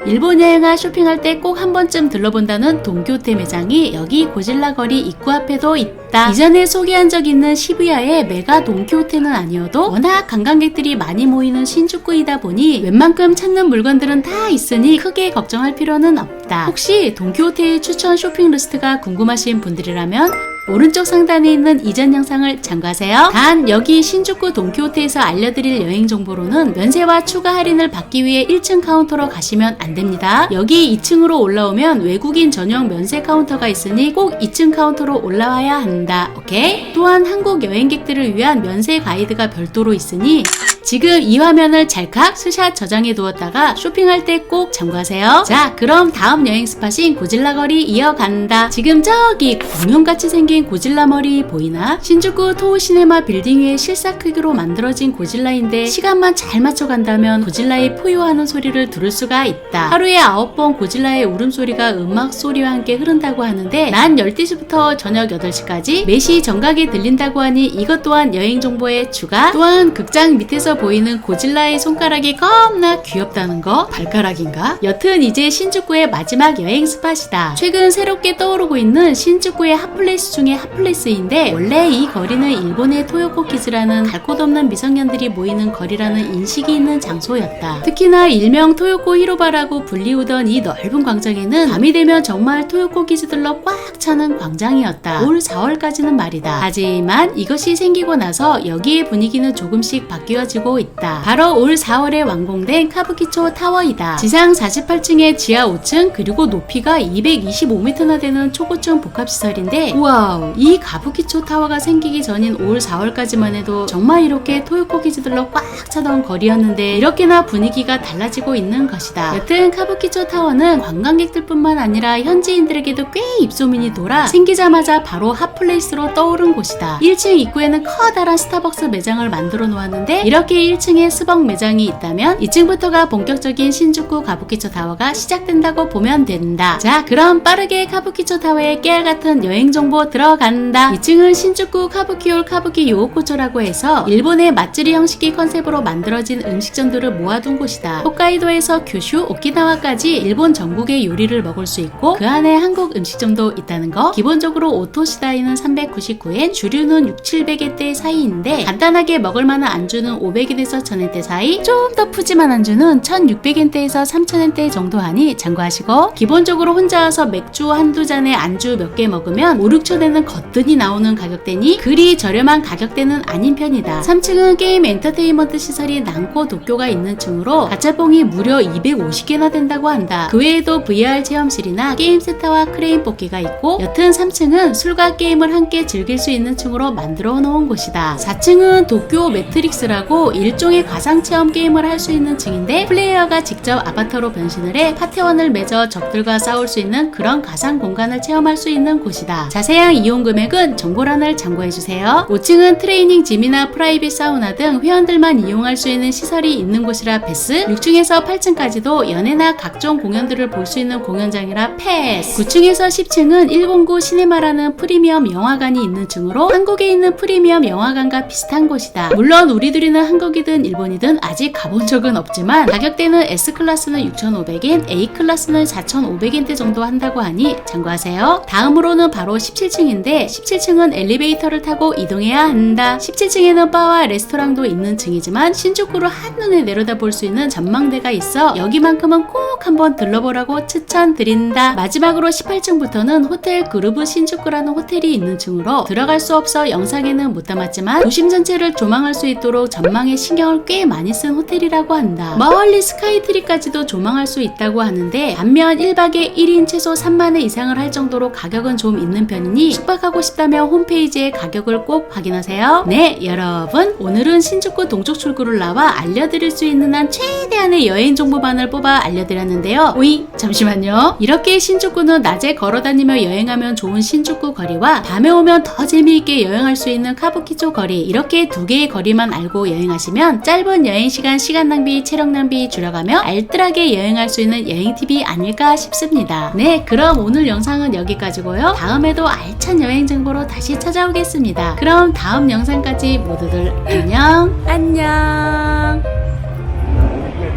일본 여행과 쇼핑할 때 꼭 한 번쯤 들러본다는 돈키호테 매장이 여기 고질라 거리 입구 앞에도 있다. 이전에 소개한 적 있는 시부야의 메가 돈키호테는 아니어도 워낙 관광객들이 많이 모이는 신주쿠이다 보니 웬만큼 찾는 물건들은 다 있으니 크게 걱정할 필요는 없다. 혹시 돈키호테의 추천 쇼핑 리스트가 궁금하신 분들이라면 오른쪽 상단에 있는 이전 영상을 참고하세요. 단 여기 신주쿠 돈키호테에서 알려드릴 여행 정보로는 면세와 추가 할인을 받기 위해 1층 카운터로 가시면 안 됩니다. 여기 2층으로 올라오면 외국인 전용 면세 카운터가 있으니 꼭 2층 카운터로 올라와야 한다. 오케이? 또한 한국 여행객들을 위한 면세 가이드가 별도로 있으니 지금 이 화면을 찰칵 스샷 저장해 두었다가 쇼핑할 때 꼭 참고하세요. 자, 그럼 다음 여행 스팟인 고질라 거리 이어간다. 지금 저기 공룡같이 생긴 고질라 머리 보이나? 신주쿠 토우시네마 빌딩 위에 실사 크기로 만들어진 고질라인데 시간만 잘 맞춰간다면 고질라의 포효하는 소리를 들을 수가 있다. 하루에 9번 고질라의 울음소리가 음악 소리와 함께 흐른다고 하는데 난 12시부터 저녁 8시까지 매시 정각에 들린다고 하니 이것 또한 여행 정보에 추가. 또한 극장 밑에서 보이는 고질라의 손가락이 겁나 귀엽다는 거. 발가락인가? 여튼 이제 신주쿠의 마지막 여행 스팟이다. 최근 새롭게 떠오르고 있는 신주쿠의 핫플레이스 중에 핫플레이스인데 원래 이 거리는 일본의 토요코키즈라는 갈 곳 없는 미성년들이 모이는 거리라는 인식이 있는 장소였다. 특히나 일명 토요코 히로바라고 불리우던 이 넓은 광장에는 밤이 되면 정말 토요코키즈들로 꽉 차는 광장이었다. 올 4월까지는 말이다. 하지만 이것이 생기고 나서 여기의 분위기는 조금씩 바뀌어지고 있다. 바로 올 4월에 완공된 카부키초 타워이다. 지상 48층에 지하 5층 그리고 높이가 225m나 되는 초고층 복합시설인데 우와우, 이 카부키초 타워가 생기기 전인 올 4월까지만 해도 정말 이렇게 토요코키즈들로 꽉 차던 거리였는데 이렇게나 분위기가 달라지고 있는 것이다. 여튼 카부키초 타워는 관광객들뿐만 아니라 현지인들에게도 꽤 입소문이 돌아 생기자마자 바로 핫플레이스로 떠오른 곳이다. 1층 입구에는 커다란 스타벅스 매장을 만들어 놓았는데 이렇게 1층에 스벅 매장이 있다면 2층부터가 본격적인 신주쿠 카부키초 타워가 시작된다고 보면 된다. 자, 그럼 빠르게 카부키초 타워의 깨알같은 여행 정보 들어간다. 2층은 신주쿠 카부키홀 카부키 요오코초라고 해서 일본의 맛집이 형식이 컨셉으로 만들어진 음식점들을 모아둔 곳이다. 홋카이도에서 규슈, 오키나와까지 일본 전국의 요리를 먹을 수 있고 그 안에 한국 음식점도 있다는 거. 기본적으로 오토시다이는 399엔, 주류는 6, 700엔대 사이인데 간단하게 먹을 만한 안주는 500엔에서 1000엔대 사이, 좀 더 푸짐한 안주는 1600엔대에서 3000엔대 정도 하니 참고하시고 기본적으로 혼자 와서 맥주 한두 잔에 안주 몇 개 먹으면 5, 6천엔은 거뜬히 나오는 가격대니 그리 저렴한 가격대는 아닌 편이다. 3층은 게임 엔터테인먼트 시설이 난코 도쿄가 있는 층으로 가차뽕이 무려 250개나 된다고 한다. 그 외에도 VR 체험실이나 게임 세타와 크레인 뽑기가 있고 여튼 3층은 술과 게임을 함께 즐길 수 있는 층으로 만들어 놓은 곳이다. 4층은 도쿄 매트릭스라고 일종의 가상체험 게임을 할 수 있는 층인데 플레이어가 직접 아바타로 변신을 해 파테원을 맺어 적들과 싸울 수 있는 그런 가상 공간을 체험할 수 있는 곳이다. 자세한 이용 금액은 정보란을 참고해주세요. 5층은 트레이닝 짐이나 프라이빗 사우나 등 회원들만 이용할 수 있는 시설이 있는 곳이라 패스, 6층에서 8층까지도 연예나 각종 공연들을 볼 수 있는 공연장이라 패스, 9층에서 10층은 109 시네마라는 프리미엄 영화관이 있는 층으로 한국에 있는 프리미엄 영화관과 비슷한 곳이다. 물론 우리들이는 한국이든 일본이든 아직 가본 적은 없지만 가격대는 S클래스는 6,500엔, A클래스는 4,500엔대 정도 한다고 하니 참고하세요. 다음으로는 바로 17층인데 17층은 엘리베이터를 타고 이동해야 한다. 17층에는 바와 레스토랑도 있는 층이지만 신주쿠를 한눈에 내려다볼 수 있는 전망대가 있어 여기만큼은 꼭 한번 들러보라고 추천드린다. 마지막으로 18층부터는 호텔 그루브 신주쿠라는 호텔이 있는 층으로 들어갈 수 없어 영상에는 못 담았지만 도심 전체를 조망할 수 있도록 전망에 신경을 꽤 많이 쓴 호텔이라고 한다. 멀리 스카이트리까지도 조망할 수 있다고 하는데 반면 1박에 1인 최소 3만원 이상을 할 정도로 가격은 좀 있는 편이니 숙박하고 싶다면 홈페이지의 가격을 꼭 확인하세요. 네, 여러분, 오늘은 신주쿠 동쪽 출구를 나와 알려드릴 수 있는 한 최대한의 여행 정보만을 뽑아 알려드렸는데요. 오잉, 잠시만요. 이렇게 신주쿠는 낮에 걸어다니며 여행하면 좋은 신주쿠 거리와 밤에 오면 더 재미있게 여행할 수 있는 카부키초 거리, 이렇게 두 개의 거리만 알고 여행하시면 짧은 여행시간, 시간 낭비, 체력 낭비 줄여가며 알뜰하게 여행할 수 있는 여행 팁이 아닐까 싶습니다. 네, 그럼 오늘 영상은 여기까지고요. 다음에도 알찬 여행 정보로 다시 찾아오겠습니다. 그럼 다음 영상까지 모두들 안녕. 안녕.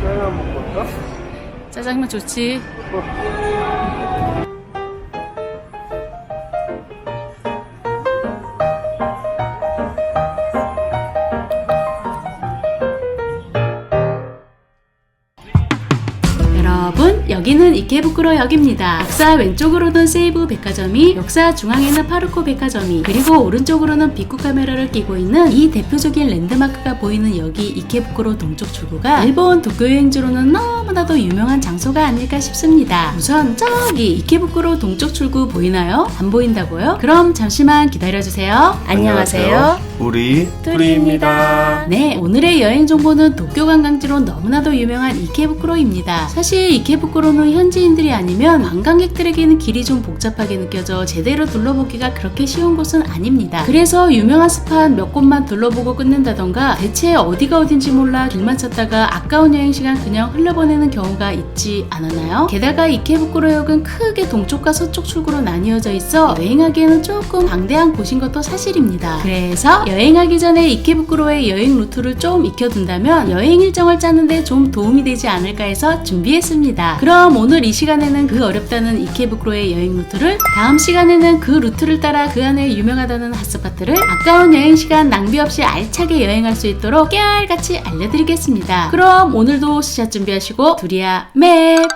짜장 먹을까?
짜장면 좋지. 여기는 이케부쿠로역입니다. 역사 왼쪽으로는 세이부 백화점이, 역사 중앙에는 파르코 백화점이, 그리고 오른쪽으로는 빅쿠 카메라를 끼고 있는 이 대표적인 랜드마크가 보이는 여기 이케부쿠로 동쪽 출구가 일본 도쿄 여행지로는 너무나도 유명한 장소가 아닐까 싶습니다. 우선 저기 이케부쿠로 동쪽 출구 보이나요? 안 보인다고요? 그럼 잠시만 기다려주세요. 안녕하세요.
우리 프리입니다.
네, 오늘의 여행 정보는 도쿄 관광지로 너무나도 유명한 이케부쿠로입니다. 사실 이케부쿠로는 현지인들이 아니면 관광객들에게는 길이 좀 복잡하게 느껴져 제대로 둘러보기가 그렇게 쉬운 곳은 아닙니다. 그래서 유명한 스팟 몇 곳만 둘러보고 끝낸다던가 대체 어디가 어딘지 몰라 길만 찾다가 아까운 여행 시간 그냥 흘려보내는 경우가 있지 않았나요? 게다가 이케부쿠로역은 크게 동쪽과 서쪽 출구로 나뉘어져 있어 여행하기에는 조금 방대한 곳인 것도 사실입니다. 그래서 여행하기 전에 이케부쿠로의 여행 루트를 좀 익혀둔다면 여행 일정을 짜는데 좀 도움이 되지 않을까 해서 준비했습니다. 그럼 오늘 이 시간에는 그 어렵다는 이케부쿠로의 여행 루트를, 다음 시간에는 그 루트를 따라 그 안에 유명하다는 핫스팟들을 아까운 여행 시간 낭비 없이 알차게 여행할 수 있도록 깨알같이 알려드리겠습니다. 그럼 오늘도 시작 준비하시고 두리야 맵!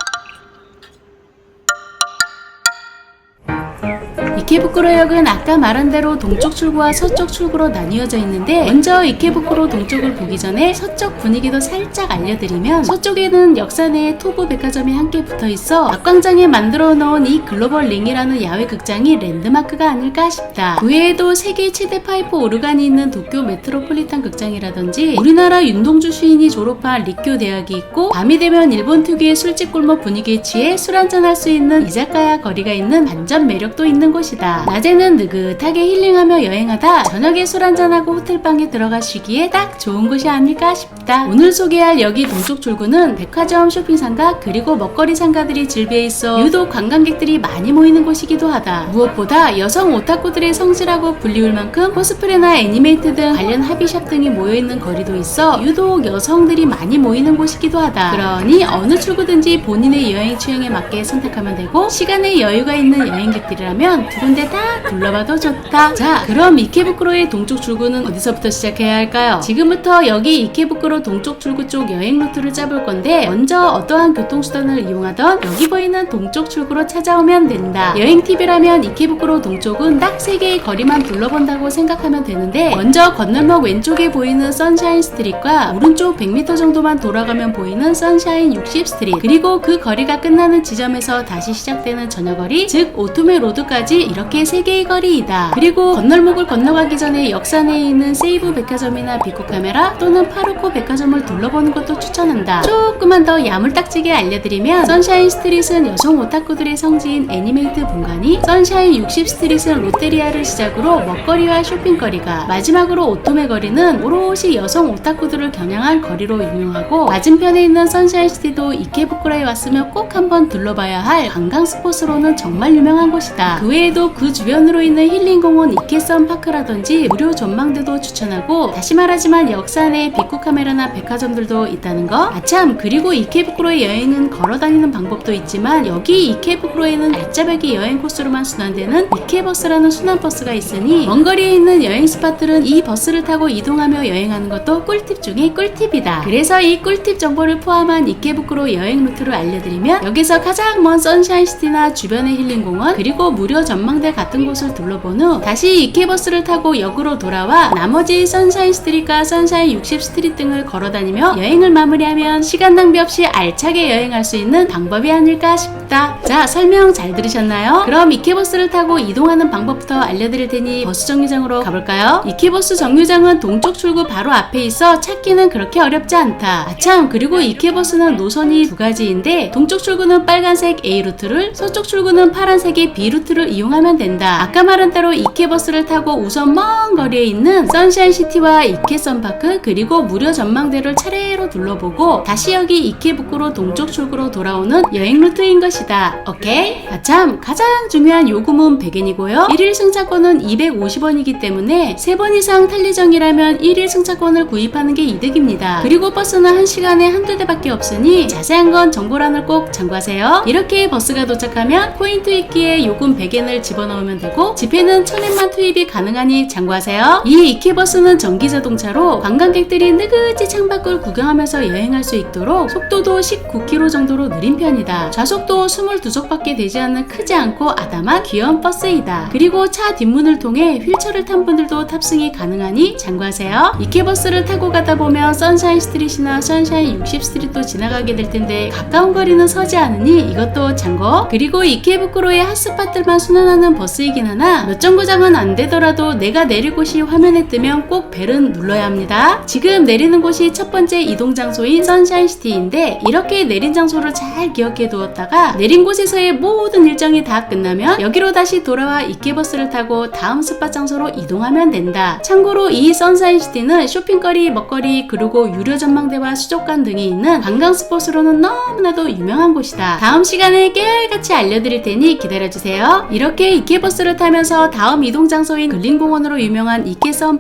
이케부쿠로역은 아까 말한 대로 동쪽 출구와 서쪽 출구로 나뉘어져 있는데, 먼저 이케부쿠로 동쪽을 보기 전에 서쪽 분위기도 살짝 알려드리면, 서쪽에는 역사내에 토부 백화점이 함께 붙어있어 낙광장에 만들어 놓은 이 글로벌 링이라는 야외 극장이 랜드마크가 아닐까 싶다. 그 외에도 세계 최대 파이프 오르간이 있는 도쿄 메트로폴리탄 극장이라든지, 우리나라 윤동주 시인이 졸업한 리쿄 대학이 있고, 밤이 되면 일본 특유의 술집 골목 분위기에 취해 술 한잔할 수 있는 이자카야 거리가 있는 반전 매력도 있는 곳이다. 낮에는 느긋하게 힐링하며 여행하다 저녁에 술 한잔하고 호텔방에 들어가 쉬기에 딱 좋은 곳이 아닐까 싶다. 오늘 소개할 여기 동쪽 출구는 백화점, 쇼핑상가, 그리고 먹거리 상가들이 질비해 있어 유독 관광객들이 많이 모이는 곳이기도 하다. 무엇보다 여성 오타쿠들의 성지라고 불리울 만큼 코스프레나 애니메이트 등 관련 합의샵 등이 모여있는 거리도 있어 유독 여성들이 많이 모이는 곳이기도 하다. 그러니 어느 출구든지 본인의 여행 취향에 맞게 선택하면 되고, 시간에 여유가 있는 여행객들이라면 두 군데 다 둘러봐도 좋다. 자, 그럼 이케부쿠로의 동쪽 출구는 어디서부터 시작해야 할까요? 지금부터 여기 이케부쿠로 동쪽 출구 쪽 여행 루트를 짜볼 건데, 먼저 어떠한 교통수단을 이용하던 여기 보이는 동쪽 출구로 찾아오면 된다. 여행팁이라면 이케부쿠로 동쪽은 딱 3개의 거리만 둘러본다고 생각하면 되는데, 먼저 건널목 왼쪽에 보이는 선샤인 스트릿과 오른쪽 100m 정도만 돌아가면 보이는 선샤인 60 스트릿, 그리고 그 거리가 끝나는 지점에서 다시 시작되는 전여거리, 즉 오토메 로드까지 이렇게 3개의 거리이다. 그리고 건널목을 건너가기 전에 역사 내에 있는 세이부 백화점이나 빅쿠 카메라 또는 파르코 백화점을 둘러보는 것도 추천한다. 조금만 더 야물딱지게 알려드리면, 선샤인 스트릿은 여성 오타쿠들의 성지인 애니메이트 본관이, 선샤인 60 스트릿은 롯데리아를 시작으로 먹거리와 쇼핑거리가, 마지막으로 오토메 거리는 오롯이 여성 오타쿠들을 겨냥한 거리로 유명하고, 맞은편에 있는 선샤인 시티도 이케부쿠로에 왔으면 꼭 한번 둘러봐야 할 관광 스폿으로는 정말 유명한 곳이다. 그 외에도 그 주변으로 있는 힐링공원 이케선 파크라든지 무료 전망대도 추천하고, 다시 말하지만 역사 내 빅쿠 카메라나 백화점들도 있다는 거. 아참, 그리고 이케부쿠로의 여행은 걸어다니는 방법도 있지만, 여기 이케부쿠로에는 알짜배기 여행 코스로만 순환되는 이케버스라는 순환버스가 있으니 먼 거리에 있는 여행 스팟들은 이 버스를 타고 이동하며 여행하는 것도 꿀팁 중에 꿀팁이다. 그래서 이 꿀팁 정보를 포함한 이케부쿠로 여행 루트를 알려드리면, 여기서 가장 먼 선샤인시티나 주변의 힐링공원, 그리고 무료 전망대 같은 곳을 둘러본 후 다시 이케버스를 타고 역으로 돌아와 나머지 선샤인 스트릿과 선샤인 60 스트릿 등을 걸어다니며 여행을 마무리하면 시간 낭비 없이 알차게 여행할 수 있는 방법이 아닐까 싶다. 자, 설명 잘 들으셨나요? 그럼 이케버스를 타고 이동하는 방법부터 알려드릴 테니 버스 정류장으로 가볼까요? 이케버스 정류장은 동쪽 출구 바로 앞에 있어 찾기는 그렇게 어렵지 않다. 아참, 그리고 이케버스는 노선이 2가지인데, 동쪽 출구는 빨간색 A 루트를, 서쪽 출구는 파란색의 B 루트를 이용하면 된다. 아까 말한 대로 이케버스를 타고 우선 먼 거리에 있는 선샤인시티와 이케선파크, 그리고 무료 전망대를 차례로 둘러보고 다시 여기 이케부쿠로 동쪽 출구로 돌아오는 여행 루트인 것이다. 오케이? 아참, 가장 중요한 요금은 100엔이고요 1일 승차권은 250원이기 때문에 3번 이상 탈 예정이라면 1일 승차권을 구입하는 게 이득입니다. 그리고 버스는 1시간에 한두 대밖에 없으니 자세한 건 정보란을 꼭 참고하세요. 이렇게 버스가 도착하면 포인트 있기에 요금 100엔을 지불 집어넣으면 되고 지폐는 1000엔만 투입이 가능하니 참고하세요. 이 이케버스는 전기자동차로 관광객들이 느긋이 창밖을 구경하면서 여행할 수 있도록 속도도 19km 정도로 느린 편이다. 좌석도 22석밖에 되지 않는 크지 않고 아담한 귀여운 버스이다. 그리고 차 뒷문을 통해 휠체어를 탄 분들도 탑승이 가능하니 참고하세요. 이케버스를 타고 가다 보면 선샤인 스트릿이나 선샤인 60 스트릿도 지나가게 될 텐데 가까운 거리는 서지 않으니 이것도 참고. 그리고 이케부쿠로의 핫스팟들만 순환하는 버스이긴 하나 몇 정거장은 안 되더라도 내가 내릴 곳이 화면에 뜨면 꼭 벨은 눌러야 합니다. 지금 내리는 곳이 첫 번째 이동 장소인 선샤인시티인데 이렇게 내린 장소를 잘 기억해 두었다가 내린 곳에서의 모든 일정이 다 끝나면 여기로 다시 돌아와 이케버스를 타고 다음 스팟 장소로 이동하면 된다. 참고로 이 선샤인시티는 쇼핑거리, 먹거리, 그리고 유료 전망대와 수족관 등이 있는 관광 스폿으로는 너무나도 유명한 곳이다. 다음 시간에 깨알같이 알려드릴 테니 기다려주세요. 이렇게 이케버스를 타면서 다음 이동 장소인 근린공원으로 유명한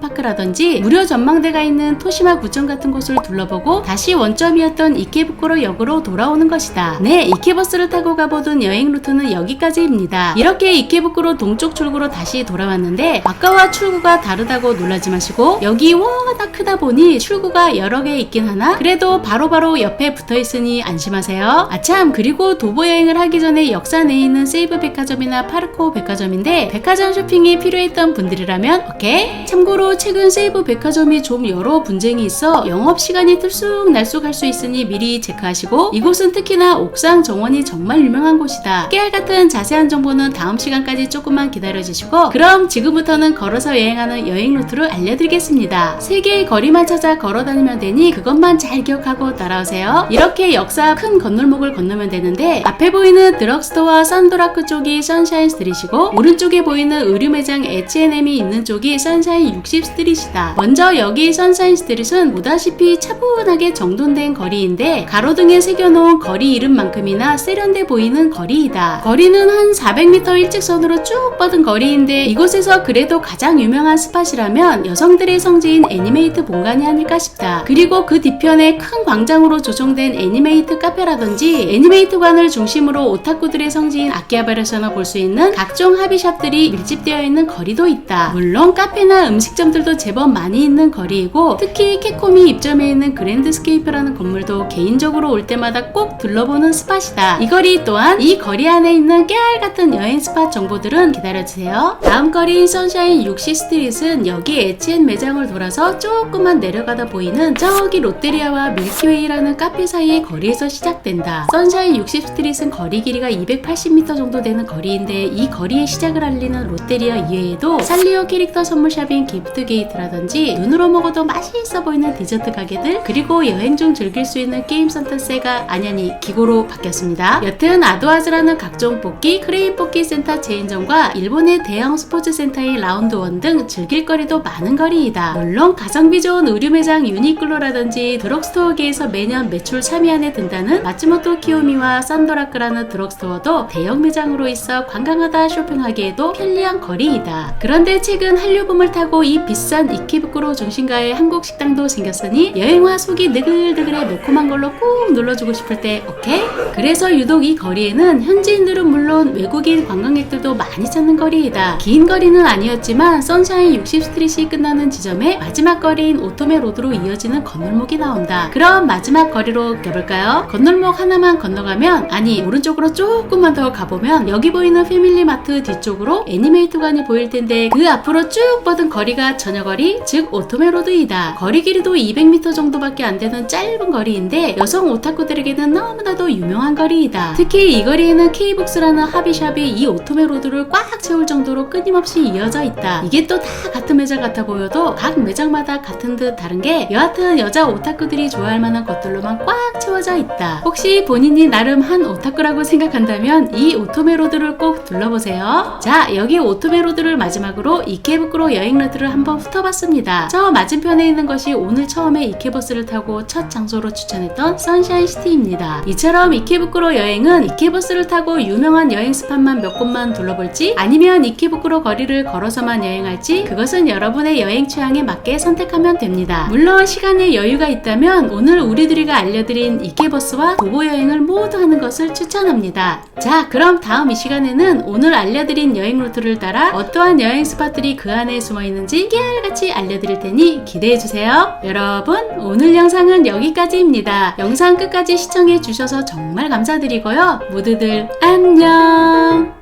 이케섬파크라든지 무료 전망대가 있는 토시마 구청 같은 곳을 둘러보고 다시 원점이었던 이케부쿠로 역으로 돌아오는 것이다. 네, 이케버스를 타고 가보던 여행 루트는 여기까지입니다. 이렇게 이케부쿠로 동쪽 출구로 다시 돌아왔는데 아까와 출구가 다르다고 놀라지 마시고 여기 워낙 크다 보니 출구가 여러 개 있긴 하나 그래도 바로바로 옆에 붙어있으니 안심하세요. 아참, 그리고 도보 여행을 하기 전에 역사 내에 있는 세이브 백화점이나 파르코 백화점인데 백화점 쇼핑이 필요했던 분들이라면 오케이. 참고로 최근 세이브 백화점이 좀 여러 분쟁이 있어 영업시간이 들쑥날쑥 할 수 있으니 미리 체크하시고 이곳은 특히나 옥상 정원이 정말 유명한 곳이다. 깨알같은 자세한 정보는 다음 시간까지 조금만 기다려주시고 그럼 지금부터는 걸어서 여행하는 여행 루트를 알려드리겠습니다. 3개의 거리만 찾아 걸어다니면 되니 그것만 잘 기억하고 따라오세요. 이렇게 역사 큰 건널목을 건너면 되는데 앞에 보이는 드럭스토어와 산도라크 쪽이 선샤인 스트릿이고 오른쪽에 보이는 의류 매장 H&M이 있는 쪽이 선샤인 60 스트릿이다. 먼저 여기 선샤인 스트릿은 보다시피 차분하게 정돈된 거리인데 가로등에 새겨놓은 거리 이름만큼이나 세련돼 보이는 거리이다. 거리는 한 400m 일직선으로 쭉 뻗은 거리인데 이곳에서 그래도 가장 유명한 스팟이라면 여성들의 성지인 애니메이트 본관이 아닐까 싶다. 그리고 그 뒤편에 큰 광장으로 조성된 애니메이트 카페라든지 애니메이트관을 중심으로 오타쿠들의 성지인 아키하바라에서나 볼 수 있는 각종 합의샵들이 밀집되어 있는 거리도 있다. 물론 카페나 음식점들도 제법 많이 있는 거리이고 특히 캡콤이 입점해 있는 그랜드스케이프라는 건물도 개인적으로 올 때마다 꼭 둘러보는 스팟이다. 이 거리 또한 이 거리 안에 있는 깨알같은 여행 스팟 정보들은 기다려주세요. 다음 거리인 선샤인 60 스트릿은 여기 H&M 매장을 돌아서 조금만 내려가다 보이는 저기 롯데리아와 밀키웨이라는 카페 사이의 거리에서 시작된다. 선샤인 60 스트릿은 거리 길이가 280m 정도 되는 거리인데 이 거리의 시작을 알리는 롯데리아 이외에도 산리오 캐릭터 선물샵인 기프트 게이트라든지 눈으로 먹어도 맛있어 보이는 디저트 가게들 그리고 여행 중 즐길 수 있는 게임 센터세가 아니 기고로 바뀌었습니다. 여튼 아도아즈라는 각종 뽑기, 크레인 뽑기 센터 체인점과 일본의 대형 스포츠 센터인 라운드원 등 즐길 거리도 많은 거리이다. 물론 가성비 좋은 의류 매장 유니클로라든지 드럭스토어계에서 매년 매출 3위 안에 든다는 마츠모토 키요미와 산도라크라는 드럭스토어도 대형 매장으로 있어 관광하다 쇼핑하기에도 편리한 거리이다. 그런데 최근 한류붐을 타고 이 비싼 이케부쿠로 중심가에 한국 식당도 생겼으니 여행화 속이 느글느글해 매콤한 걸로 꾹 눌러주고 싶을 때 오케이? 그래서 유독 이 거리에는 현지인들은 물론 외국인 관광객들도 많이 찾는 거리이다. 긴 거리는 아니었지만 선샤인 60 스트릿이 끝나는 지점에 마지막 거리인 오토메 로드로 이어지는 건널목이 나온다. 그럼 마지막 거리로 가볼까요? 건널목 하나만 건너가면 아니 오른쪽으로 조금만 더 가보면 여기 보이는 패밀리마트 뒤쪽으로 애니메이트관이 보일 텐데 그 앞으로 쭉 뻗은 거리가 전여거리 즉 오토메 로드이다. 거리 길이도 200m 정도밖에 안 되는 짧은 거리인데 여성 오타쿠들에게는 너무나도 유명한 거리이다. 특히 이 거리에는 K북스라는 합의샵이 이 오토메 로드를 꽉 채울 정도로 끊임없이 이어져 있다. 이게 또 다 같은 매장 같아 보여도 각 매장마다 같은 듯 다른 게 여하튼 여자 오타쿠들이 좋아할 만한 것들로만 꽉 채워져 있다. 혹시 본인이 나름 한 오타쿠라고 생각한다면 이 오토메 로드를 꼭 둘러보세요. 자, 여기 오토메 로드를 마지막으로 이케부쿠로 여행 루트를 한번 훑어봤습니다. 저 맞은편에 있는 것이 오늘 처음에 이케버스를 타고 첫 장소로 추천했던 선샤인 시티입니다. 이처럼 이케부쿠로 여행은 이케버스를 타고 유명한 여행 스팟만 몇 곳만 둘러볼지 아니면 이케부쿠로 거리를 걸어서만 여행할지 그것은 여러분의 여행 취향에 맞게 선택하면 됩니다. 물론 시간에 여유가 있다면 오늘 우리들이가 알려드린 이케버스와 도보 여행을 모두 하는 것을 추천합니다. 자, 그럼 다음 이 시간에는 오늘 알려드린 여행 루트를 따라 어떠한 여행 스팟들이 그 안에 숨어있는지 깨알같이 알려드릴 테니 기대해주세요. 여러분, 오늘 영상은 여기까지입니다. 영상 끝까지 시청해주셔서 정말 감사드리고요. 모두들 안녕.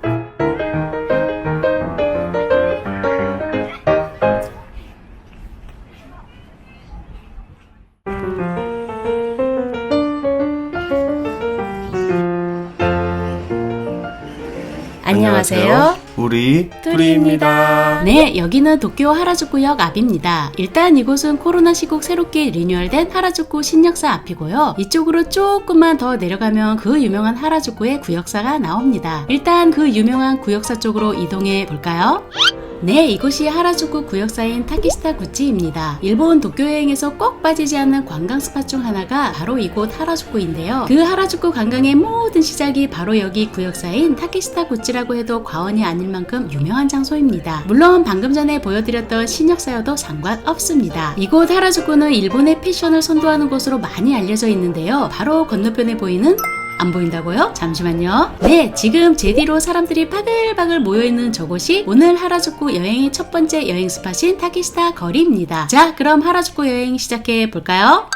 안녕하세요.
우리 둘이입니다.
네, 여기는 도쿄 하라주쿠역 앞입니다. 일단 이곳은 코로나 시국 새롭게 리뉴얼된 하라주쿠 신역사 앞이고요. 이쪽으로 조금만 더 내려가면 그 유명한 하라주쿠의 구역사가 나옵니다. 일단 그 유명한 구역사 쪽으로 이동해 볼까요? 네, 이곳이 하라주쿠 구역사인 타키시타 구치입니다. 일본 도쿄 여행에서 꼭 빠지지 않는 관광 스팟 중 하나가 바로 이곳 하라주쿠인데요. 그 하라주쿠 관광의 모든 시작이 바로 여기 구역사인 타키시타 구치라고 해도 과언이 아닐 만큼 유명한 장소입니다. 물론 방금 전에 보여드렸던 신역사여도 상관없습니다. 이곳 하라주쿠는 일본의 패션을 선도하는 곳으로 많이 알려져 있는데요. 바로 건너편에 보이는 안 보인다고요? 잠시만요. 네, 지금 제 뒤로 사람들이 바글바글 모여있는 저곳이 오늘 하라주쿠 여행의 첫 번째 여행 스팟인 타키시타 거리입니다. 자, 그럼 하라주쿠 여행 시작해 볼까요?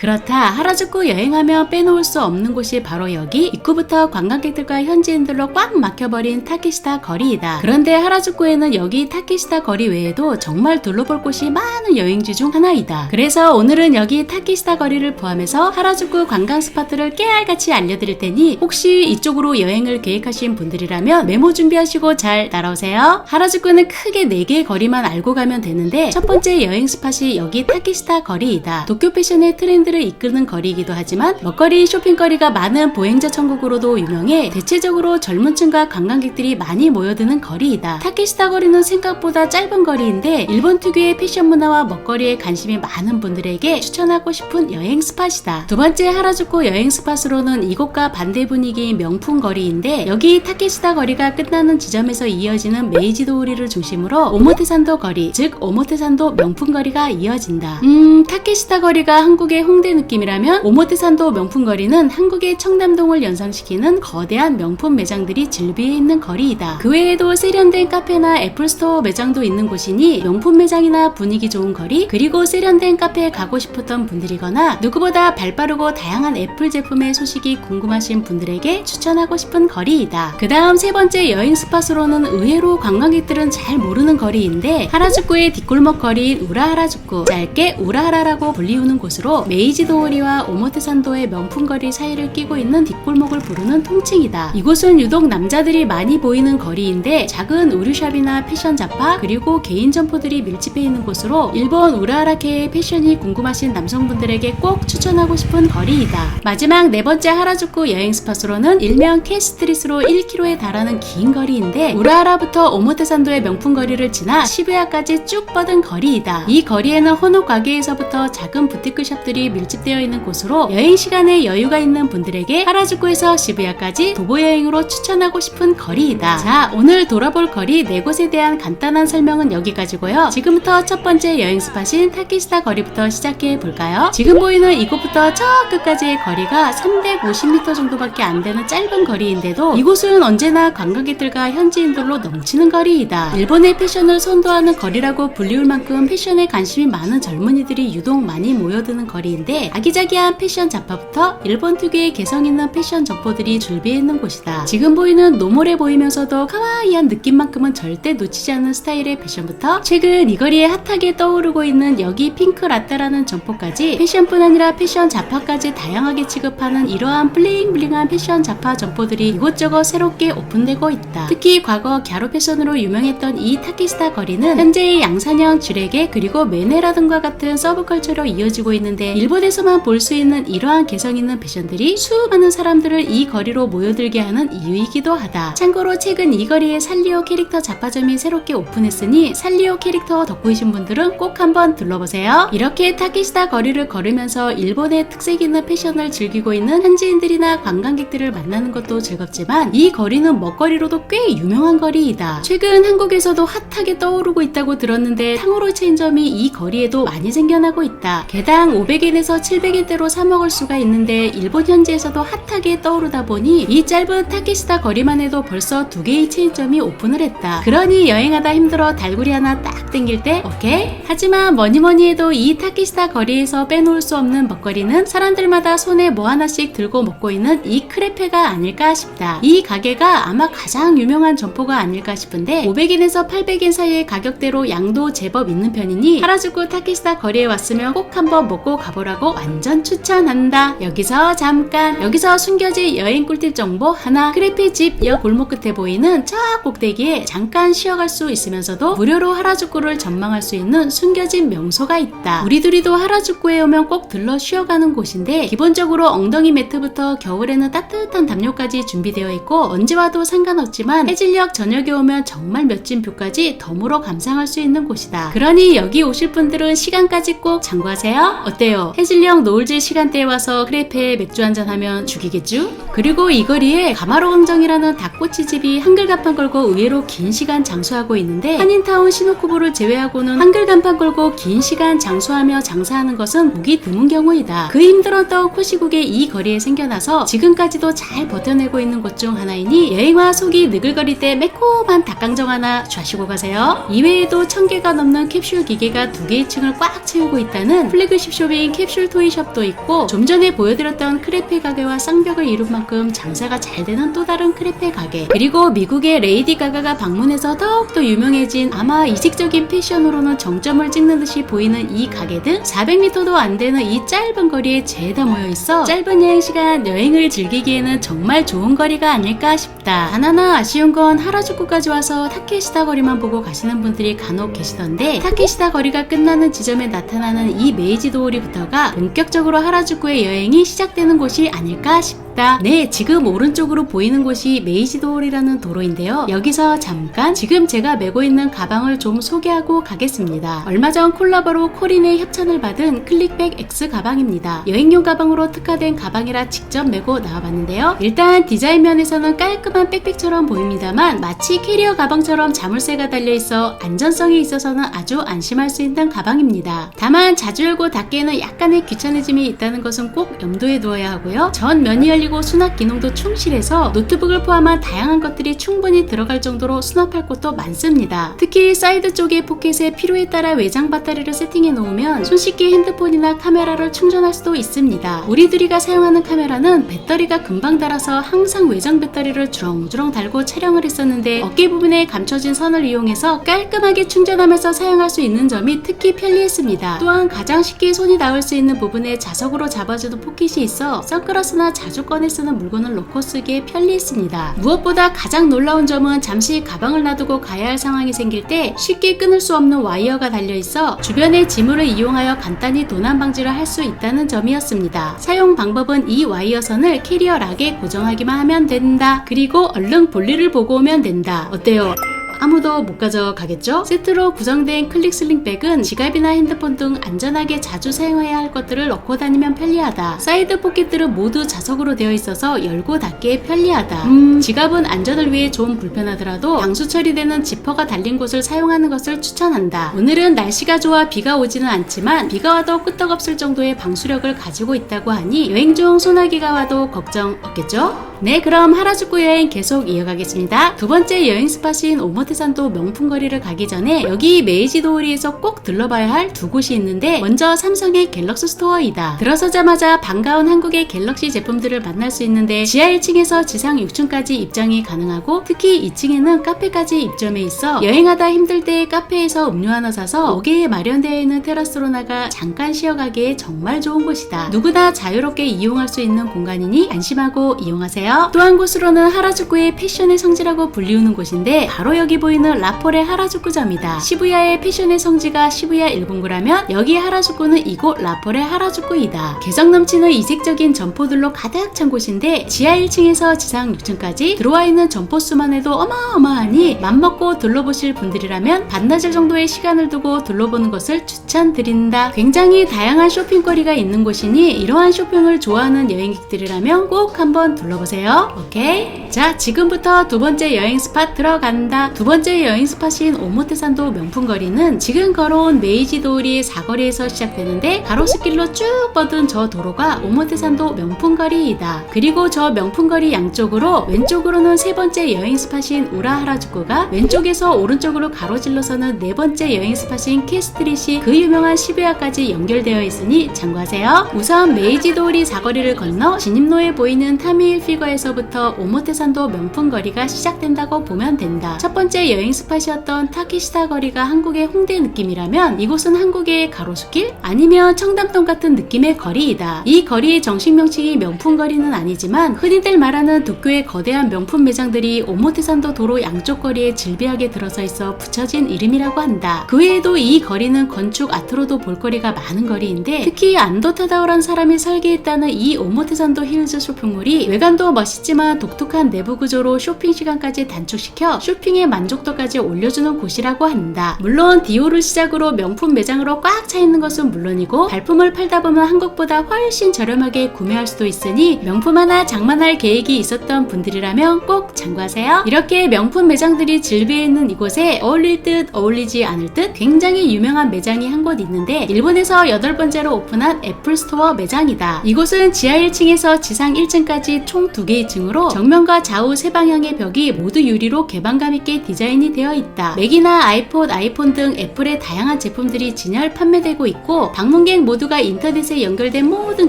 그렇다, 하라주쿠 여행하면 빼놓을 수 없는 곳이 바로 여기 입구부터 관광객들과 현지인들로 꽉 막혀버린 타키시타 거리이다. 그런데 하라주쿠에는 여기 타키시타 거리 외에도 정말 둘러볼 곳이 많은 여행지 중 하나이다. 그래서 오늘은 여기 타키시타 거리를 포함해서 하라주쿠 관광 스팟들을 깨알같이 알려드릴 테니 혹시 이쪽으로 여행을 계획하신 분들이라면 메모 준비하시고 잘 따라오세요. 하라주쿠는 크게 4개의 거리만 알고 가면 되는데 첫 번째 여행 스팟이 여기 타키시타 거리이다. 도쿄 패션의 트렌드 를 이끄는 거리이기도 하지만 먹거리 쇼핑거리가 많은 보행자 천국으로도 유명해 대체적으로 젊은 층과 관광객들이 많이 모여드는 거리이다. 타키시타 거리는 생각보다 짧은 거리인데 일본 특유의 패션 문화와 먹거리에 관심이 많은 분들에게 추천하고 싶은 여행 스팟이다. 두 번째 하라주쿠 여행 스팟으로는 이곳과 반대 분위기인 명품 거리인데 여기 타키시타 거리가 끝나는 지점에서 이어지는 메이지도우리를 중심으로 오모테산도 거리, 즉 오모테산도 명품 거리가 이어진다. 타키시타 거리가 한국의 홍대 느낌이라면 오모테산도 명품거리는 한국의 청담동을 연상시키는 거대한 명품 매장들이 즐비해 있는 거리이다. 그 외에도 세련된 카페나 애플스토어 매장도 있는 곳이니 명품 매장이나 분위기 좋은 거리, 그리고 세련된 카페에 가고 싶었던 분들이거나 누구보다 발빠르고 다양한 애플 제품의 소식이 궁금하신 분들에게 추천하고 싶은 거리이다. 그 다음 세 번째 여행 스팟으로는 의외로 관광객들은 잘 모르는 거리인데 하라주쿠의 뒷골목 거리인 우라하라주쿠, 짧게 우라하라라고 불리우는 곳으로 메이지도우리와 오모테산도의 명품거리 사이를 끼고 있는 뒷골목을 부르는 통칭이다. 이곳은 유독 남자들이 많이 보이는 거리인데 작은 의류샵이나 패션 잡화 그리고 개인 점포들이 밀집해 있는 곳으로 일본 우라하라케의 패션이 궁금하신 남성분들에게 꼭 추천하고 싶은 거리이다. 마지막 네 번째 하라주쿠 여행 스팟으로는 일명 K스트릿으로 1km에 달하는 긴 거리인데 우라하라부터 오모테산도의 명품거리를 지나 시부야까지 쭉 뻗은 거리이다. 이 거리에는 헌옷 가게에서부터 작은 부티크샵들이 밀집되어 있는 곳으로 여행 시간에 여유가 있는 분들에게 하라주쿠에서 시부야까지 도보 여행으로 추천하고 싶은 거리이다. 자, 오늘 돌아볼 거리 4곳에 대한 간단한 설명은 여기까지고요. 지금부터 첫 번째 여행 스팟인 타키시타 거리부터 시작해 볼까요? 지금 보이는 이곳부터 저 끝까지의 거리가 350m 정도밖에 안 되는 짧은 거리인데도 이곳은 언제나 관광객들과 현지인들로 넘치는 거리이다. 일본의 패션을 선도하는 거리라고 불리울 만큼 패션에 관심이 많은 젊은이들이 유독 많이 모여드는 거리인데 아기자기한 패션 잡화부터 일본 특유의 개성 있는 패션 점포들이 줄비해 있는 곳이다. 지금 보이는 노멀해 보이면서도 카와이한 느낌만큼은 절대 놓치지 않는 스타일의 패션부터 최근 이 거리에 핫하게 떠오르고 있는 여기 핑크 라떼라는 점포까지 패션뿐 아니라 패션 잡화까지 다양하게 취급하는 이러한 블링블링한 패션 잡화 점포들이 이곳저곳 새롭게 오픈되고 있다. 특히 과거 갸루 패션으로 유명했던 이 타키시타 거리는 현재의 양산형 쥐레게 그리고 메네라 등과 같은 서브컬처로 이어지고 있는데 일본에서만 볼 수 있는 이러한 개성 있는 패션들이 수많은 사람들을 이 거리로 모여들게 하는 이유이기도 하다. 참고로 최근 이 거리에 산리오 캐릭터 잡화점이 새롭게 오픈했으니 산리오 캐릭터 덕후이신 분들은 꼭 한번 둘러보세요. 이렇게 타키시타 거리를 걸으면서 일본의 특색 있는 패션을 즐기고 있는 현지인들이나 관광객들을 만나는 것도 즐겁지만 이 거리는 먹거리로도 꽤 유명한 거리이다. 최근 한국에서도 핫하게 떠오르고 있다고 들었는데 탕후루 체인점이 이 거리에도 많이 생겨나고 있다. 개당 500엔에 500엔에서 700엔대로 사 먹을 수가 있는데 일본 현지에서도 핫하게 떠오르다 보니 이 짧은 타케시다 거리만 해도 벌써 2개의 체인점이 오픈을 했다. 그러니 여행하다 힘들어 달구리 하나 딱 땡길 때 오케이? 하지만 뭐니뭐니 해도 이 타케시다 거리에서 빼놓을 수 없는 먹거리는 사람들마다 손에 뭐 하나씩 들고 먹고 있는 이 크레페가 아닐까 싶다. 이 가게가 아마 가장 유명한 점포가 아닐까 싶은데 500엔에서 800엔 사이의 가격대로 양도 제법 있는 편이니 하라주쿠 타케시다 거리에 왔으면 꼭 한번 먹고 가보라고 완전 추천한다. 여기서 숨겨진 여행 꿀팁 정보 하나. 크레페 집 옆 골목 끝에 보이는 저 꼭대기에 잠깐 쉬어갈 수 있으면서도 무료로 하라주쿠를 전망할 수 있는 숨겨진 명소가 있다. 우리 둘이도 하라주쿠에 오면 꼭 들러 쉬어가는 곳인데 기본적으로 엉덩이 매트부터 겨울에는 따뜻한 담요까지 준비되어 있고 언제 와도 상관없지만 해질녘 저녁에 오면 정말 멋진 뷰까지 덤으로 감상할 수 있는 곳이다. 그러니 여기 오실 분들은 시간까지 꼭 참고하세요. 어때요? 해질녘 노을질 시간대에 와서 크레페에 맥주 한잔 하면 죽이겠죠? 그리고 이 거리에 가마로 강정이라는 닭꼬치집이 한글 간판 걸고 의외로 긴 시간 장수하고 있는데 한인타운 시노쿠보를 제외하고는 한글 간판 걸고 긴 시간 장수하며 장사하는 것은 보기 드문 경우이다. 그 힘들었던 코시국에 이 거리에 생겨나서 지금까지도 잘 버텨내고 있는 곳 중 하나이니 여행화 속이 느글거릴 때 매콤한 닭강정 하나 좌시고 가세요. 이외에도 1000개가 넘는 캡슐 기계가 2개의 층을 꽉 채우고 있다는 플래그십 숍인 캡슐 토이숍도 있고 좀 전에 보여드렸던 크레페 가게와 쌍벽을 이룬 만큼 장사가 잘 되는 또 다른 크레페 가게, 그리고 미국의 레이디 가가가 방문해서 더욱더 유명해진 아마 이색적인 패션으로는 정점을 찍는 듯이 보이는 이 가게 등 400m도 안 되는 이 짧은 거리에 죄다 모여있어 짧은 여행 시간 여행을 즐기기에는 정말 좋은 거리가 아닐까 싶다. 단 하나 아쉬운 건 하라주쿠까지 와서 타케시다 거리만 보고 가시는 분들이 간혹 계시던데 타케시다 거리가 끝나는 지점에 나타나는 이 메이지 도우리부터가 본격적으로 하라주쿠의 여행이 시작되는 곳이 아닐까 싶다. 네, 지금 오른쪽으로 보이는 곳이 메이지 도우리라는 도로인데요. 여기서 잠깐 지금 제가 메고 있는 가방을 좀 소개하고 가겠습니다. 얼마 전 콜라보로 코린의 협찬을 받은 클릭백 X 가방입니다. 여행용 가방으로 특화된 가방이라 직접 메고 나와봤는데요. 일단 디자인 면에서는 깔끔한 백팩처럼 보입니다만 마치 캐리어 가방처럼 자물쇠가 달려있어 안전성에 있어서는 아주 안심할 수 있는 가방입니다. 다만 자주 열고 닫기에는 약간의 귀찮아짐이 있다는 것은 꼭 염두에 두어야 하고요. 전 면이 열리고 수납 기능도 충실해서 노트북을 포함한 다양한 것들이 충분히 들어갈 정도로 수납할 곳도 많습니다. 특히 사이드 쪽의 포켓에 필요에 따라 외장 배터리를 세팅해 놓으면 손쉽게 핸드폰이나 카메라를 충전할 수도 있습니다. 우리 둘이가 사용하는 카메라는 배터리가 금방 닳아서 항상 외장 배터리를 주렁주렁 달고 촬영을 했었는데 어깨 부분에 감춰진 선을 이용해서 깔끔하게 충전하면서 사용할 수 있는 점이 특히 편리했습니다. 또한 가장 쉽게 손이 닿을 수 있는 부분에 자석으로 잡아주는 포켓이 있어 선글라스나 자주 꺼내 쓰는 물건을 넣고 쓰기에 편리했습니다. 무엇보다 가장 놀라운 점은 잠시 가방을 놔두고 가야 할 상황이 생길 때 쉽게 끊을 수 없는 와이어가 달려있어 주변의 지물을 이용하여 간단히 도난 방지를 할 수 있다는 점이었습니다. 사용 방법은 이 와이어 선을 캐리어 락에 고정하기만 하면 된다. 그리고 얼른 볼일을 보고 오면 된다. 어때요? 아무도 못 가져가겠죠? 세트로 구성된 클릭 슬링백은 지갑이나 핸드폰 등 안전하게 자주 사용해야 할 것들을 넣고 다니면 편리하다. 사이드 포켓들은 모두 자석으로 되어 있어서 열고 닫기에 편리하다. 지갑은 안전을 위해 좀 불편하더라도 방수 처리되는 지퍼가 달린 곳을 사용하는 것을 추천한다. 오늘은 날씨가 좋아 비가 오지는 않지만 비가 와도 끄떡없을 정도의 방수력을 가지고 있다고 하니 여행 중 소나기가 와도 걱정 없겠죠? 네, 그럼 하라주쿠 여행 계속 이어가겠습니다. 두 번째 여행 스팟인 오모테산도 명품거리를 가기 전에 여기 메이지 도우리에서 꼭 들러봐야 할 두 곳이 있는데 먼저 삼성의 갤럭시 스토어이다. 들어서자마자 반가운 한국의 갤럭시 제품들을 만날 수 있는데 지하 1층에서 지상 6층까지 입장이 가능하고 특히 2층에는 카페까지 입점해 있어 여행하다 힘들 때 카페에서 음료 하나 사서 옥에 마련되어 있는 테라스로 나가 잠깐 쉬어가기에 정말 좋은 곳이다. 누구나 자유롭게 이용할 수 있는 공간이니 안심하고 이용하세요. 또 한 곳으로는 하라주쿠의 패션의 성지라고 불리우는 곳인데 바로 여기 보이는 라포레 하라주쿠점이다. 시부야의 패션의 성지가 시부야 1분구라면 여기 하라주쿠는 이곳 라포레 하라주쿠이다. 개성 넘치는 이색적인 점포들로 가득 찬 곳인데 지하 1층에서 지상 6층까지 들어와 있는 점포 수만 해도 어마어마하니 맘먹고 둘러보실 분들이라면 반나절 정도의 시간을 두고 둘러보는 것을 추천드린다. 굉장히 다양한 쇼핑거리가 있는 곳이니 이러한 쇼핑을 좋아하는 여행객들이라면 꼭 한번 둘러보세요. 있어요. 오케이? 자, 지금부터 두 번째 여행 스팟 들어간다. 두 번째 여행 스팟인 오모테산도 명품거리는 지금 걸어온 메이지도리 사거리에서 시작되는데 가로수길로 쭉 뻗은 저 도로가 오모테산도 명품거리이다. 그리고 저 명품거리 양쪽으로 왼쪽으로는 세 번째 여행 스팟인 우라하라주쿠가, 왼쪽에서 오른쪽으로 가로질러서는 네 번째 여행 스팟인 캐스트릿이 그 유명한 시부야까지 연결되어 있으니 참고하세요. 우선 메이지도리 사거리를 건너 진입로에 보이는 타미힐피거에서부터 오모테산도 명품거리가 시작된다고 보면 된다. 첫 번째 여행 스팟이었던 타키시타 거리가 한국의 홍대 느낌이라면 이곳은 한국의 가로수길? 아니면 청담동 같은 느낌의 거리이다. 이 거리의 정식 명칭이 명품거리는 아니지만 흔히들 말하는 도쿄의 거대한 명품 매장들이 오모테산도 도로 양쪽 거리에 질비하게 들어서 있어 붙여진 이름이라고 한다. 그 외에도 이 거리는 건축 아트로도 볼거리가 많은 거리인데 특히 안도 타다오란 사람이 설계했다는 이 오모테산도 힐즈 쇼핑몰이 외관도 멋있지만 독특한 내부 구조로 쇼핑 시간까지 단축시켜 쇼핑의 만족도까지 올려주는 곳이라고 한다. 물론 디올을 시작으로 명품 매장으로 꽉 차 있는 것은 물론이고 발품을 팔다 보면 한국보다 훨씬 저렴하게 구매할 수도 있으니 명품 하나 장만할 계획이 있었던 분들이라면 꼭 참고하세요. 이렇게 명품 매장들이 질비해 있는 이곳에 어울릴 듯 어울리지 않을 듯 굉장히 유명한 매장이 한 곳 있는데 일본에서 8번째로 오픈한 애플스토어 매장이다. 이곳은 지하 1층에서 지상 1층까지 총 2개의 층으로 정면과 좌우 세 방향의 벽이 모두 유리로 개방감 있게 디자인이 되어 있다. 맥이나 아이폰, 아이폰 등 애플의 다양한 제품들이 진열 판매되고 있고 방문객 모두가 인터넷에 연결된 모든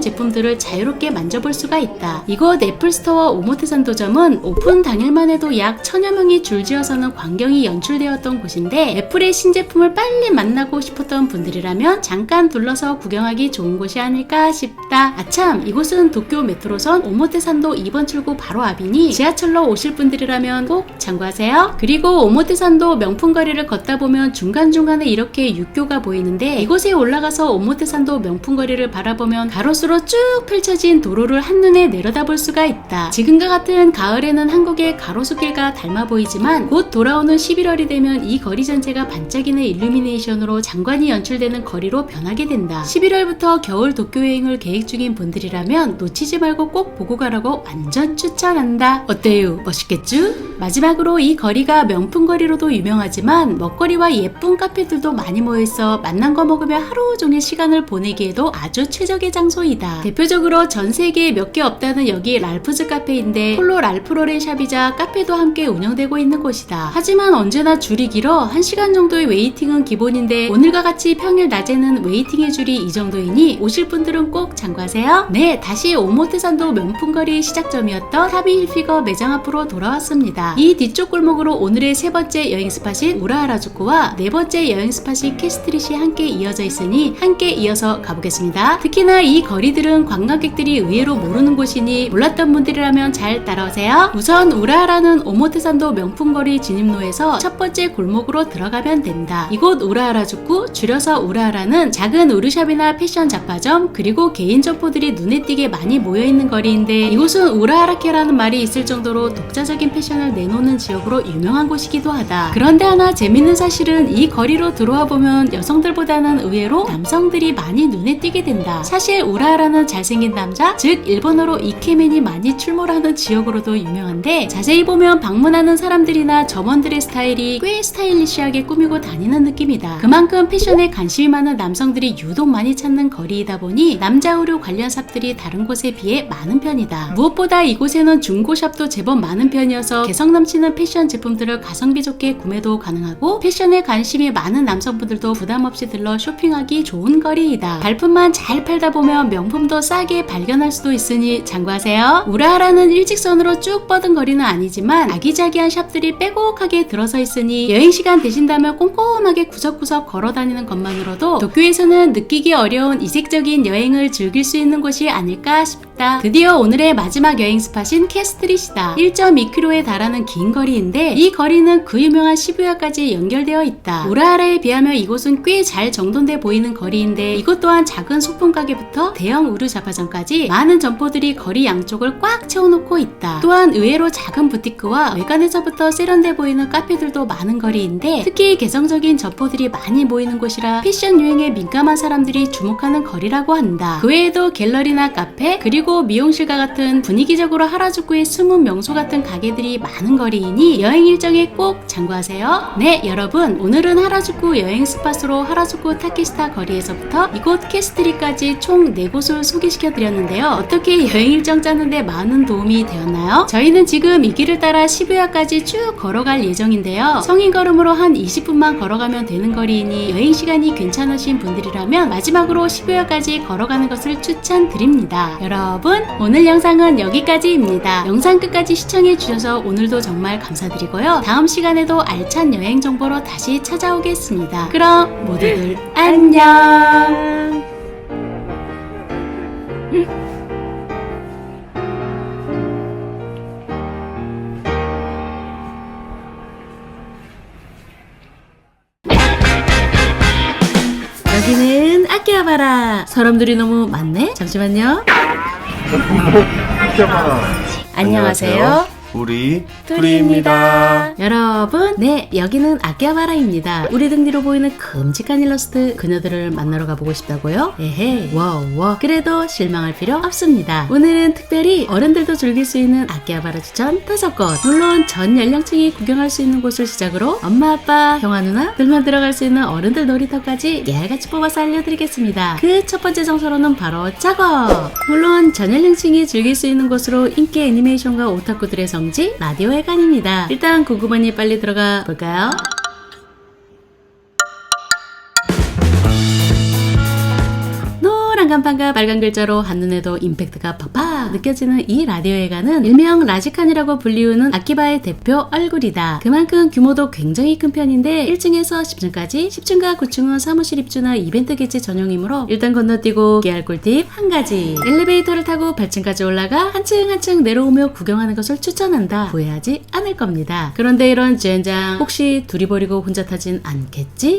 제품들을 자유롭게 만져볼 수가 있다. 이곳 애플스토어 오모테산도점은 오픈 당일만 해도 약 1000여 명이 줄지어서는 광경이 연출되었던 곳인데 애플의 신제품을 빨리 만나고 싶었던 분들이라면 잠깐 둘러서 구경하기 좋은 곳이 아닐까 싶다. 아참, 이곳은 도쿄 메트로선 오모테산도 2번 출구 바로 앞이니 지하철로 오실 분들이라면 꼭 참고하세요. 그리고 오모테산도 명품거리를 걷다 보면 중간중간에 이렇게 육교가 보이는데 이곳에 올라가서 오모테산도 명품거리를 바라보면 가로수로 쭉 펼쳐진 도로를 한눈에 내려다볼 수가 있다. 지금과 같은 가을에는 한국의 가로수길과 닮아 보이지만 곧 돌아오는 11월이 되면 이 거리 전체가 반짝이는 일루미네이션으로 장관이 연출되는 거리로 변하게 된다. 11월부터 겨울 도쿄 여행을 계획 중인 분들이라면 놓치지 말고 꼭 보고 가라고 완전 추천한다. 어때요? 멋있겠죠? 마지막으로 이 거리가 명품거리로도 유명하지만 먹거리와 예쁜 카페들도 많이 모여있어 만난 거 먹으며 하루 종일 시간을 보내기에도 아주 최적의 장소이다. 대표적으로 전 세계에 몇 개 없다는 여기 랄프즈 카페인데 폴로 랄프로렌 샵이자 카페도 함께 운영되고 있는 곳이다. 하지만 언제나 줄이 길어 1시간 정도의 웨이팅은 기본인데 오늘과 같이 평일 낮에는 웨이팅의 줄이 이 정도이니 오실 분들은 꼭 참고하세요. 네, 다시 오모테산도 명품거리의 시작점이었던 타미힐피거 매장 앞으로 돌아왔습니다. 이 뒤쪽 골목으로 오늘의 세 번째 여행 스팟인 우라하라주쿠와 네 번째 여행 스팟인 캐스트릿이 함께 이어져 있으니 함께 이어서 가보겠습니다. 특히나 이 거리들은 관광객들이 의외로 모르는 곳이니 몰랐던 분들이라면 잘 따라오세요. 우선 우라하라는 오모테산도 명품거리 진입로에서 첫 번째 골목으로 들어가면 된다. 이곳 우라하라주쿠, 줄여서 우라하라는 작은 우르샵이나 패션 잡화점 그리고 개인 점포들이 눈에 띄게 많이 모여있는 거리인데 이곳은 우라하라케라는 말이 있을 정도로 독자적인 패션을 내놓는 지역으로 유명한 곳이기도 하다. 그런데 하나 재밌는 사실은 이 거리로 들어와 보면 여성들보다는 의외로 남성들이 많이 눈에 띄게 된다. 사실 우라하라는 잘생긴 남자, 즉 일본어로 이케멘이 많이 출몰하는 지역으로도 유명한데 자세히 보면 방문하는 사람들이나 점원들의 스타일이 꽤 스타일리시하게 꾸미고 다니는 느낌이다. 그만큼 패션에 관심이 많은 남성들이 유독 많이 찾는 거리이다 보니 남자 의류 관련 샵들이 다른 곳에 비해 많은 편이다. 무엇보다 이곳에는 중고샵도 제법 많은 편이어서 개성 넘치는 패션 제품들을 가성비 좋게 구매도 가능하고 패션에 관심이 많은 남성분들도 부담없이 들러 쇼핑하기 좋은 거리이다. 발품만 잘 팔다 보면 명품도 싸게 발견할 수도 있으니 참고하세요. 우라하라는 일직선으로 쭉 뻗은 거리는 아니지만 아기자기한 샵들이 빼곡하게 들어서 있으니 여행시간 되신다면 꼼꼼하게 구석구석 걸어다니는 것만으로도 도쿄에서는 느끼기 어려운 이색적인 여행을 즐길 수 있는 곳이 아닐까 싶다. 드디어 오늘의 마지막 여행 스팟인 캐스트릿이다. 1.2km에 달하는 긴 거리인데 이 거리는 그 유명한 시부야까지 연결되어 있다. 우라하라에 비하면 이곳은 꽤 잘 정돈돼 보이는 거리인데 이곳 또한 작은 소품 가게부터 대형 의류 잡화점까지 많은 점포들이 거리 양쪽을 꽉 채워놓고 있다. 또한 의외로 작은 부티크와 외관에서부터 세련돼 보이는 카페들도 많은 거리인데 특히 개성적인 점포들이 많이 모이는 곳이라 패션 유행에 민감한 사람들이 주목하는 거리라고 한다. 그 외에도 갤러리나 카페 그리고 미용실과 같은 분위기적 전체적으로 하라주쿠의 숨은 명소 같은 가게들이 많은 거리이니 여행 일정에 꼭 참고하세요. 네, 여러분, 오늘은 하라주쿠 여행 스팟으로 하라주쿠 타키시타 거리에서부터 이곳 캐스트리까지 총 4곳을 소개시켜 드렸는데요. 어떻게 여행 일정 짜는데 많은 도움이 되었나요? 저희는 지금 이 길을 따라 시부야까지 쭉 걸어갈 예정인데요. 성인 걸음으로 한 20분만 걸어가면 되는 거리이니 여행 시간이 괜찮으신 분들이라면 마지막으로 시부야까지 걸어가는 것을 추천드립니다. 여러분, 오늘 영상은 여기까지입니다. 영상 끝까지 시청해 주셔서 오늘도 정말 감사드리고요. 다음 시간에도 알찬 여행 정보로 다시 찾아오겠습니다. 그럼 모두들 안녕. 여기는 아키하바라. 사람들이 너무 많네? 잠시만요. 안녕하세요.
우리
둘입니다. 여러분, 네, 여기는 아키하바라입니다. 우리 등 뒤로 보이는 끔찍한 일러스트 그녀들을 만나러 가보고 싶다고요? 에헤, 와우. 그래도 실망할 필요 없습니다. 오늘은 특별히 어른들도 즐길 수 있는 아키하바라 추천 5곳, 물론 전 연령층이 구경할 수 있는 곳을 시작으로 엄마, 아빠, 형아, 누나들만 들어갈 수 있는 어른들 놀이터까지 깨알같이 뽑아서 알려드리겠습니다. 그 첫 번째 장소로는 바로 작업! 물론 전 연령층이 즐길 수 있는 곳으로 인기 애니메이션과 오타쿠들의 성지 라디오회관입니다. 일단 궁금하니 빨리 들어가 볼까요? 노란 간판과 빨간 글자로 한눈에도 임팩트가 팍팍 느껴지는 이 라디오회관은 일명 라지칸이라고 불리우는 아키바의 대표 얼굴이다. 그만큼 규모도 굉장히 큰 편인데 1층에서 10층까지 10층과 9층은 사무실 입주나 이벤트 개최 전용이므로 일단 건너뛰고 깨알 꿀팁 한 가지, 엘리베이터를 타고 8층까지 올라가 한 층 한 층 내려오며 구경하는 것을 추천한다. 후회하지 않을 겁니다. 그런데 이런 젠장, 혹시 둘이 버리고 혼자 타진 않겠지?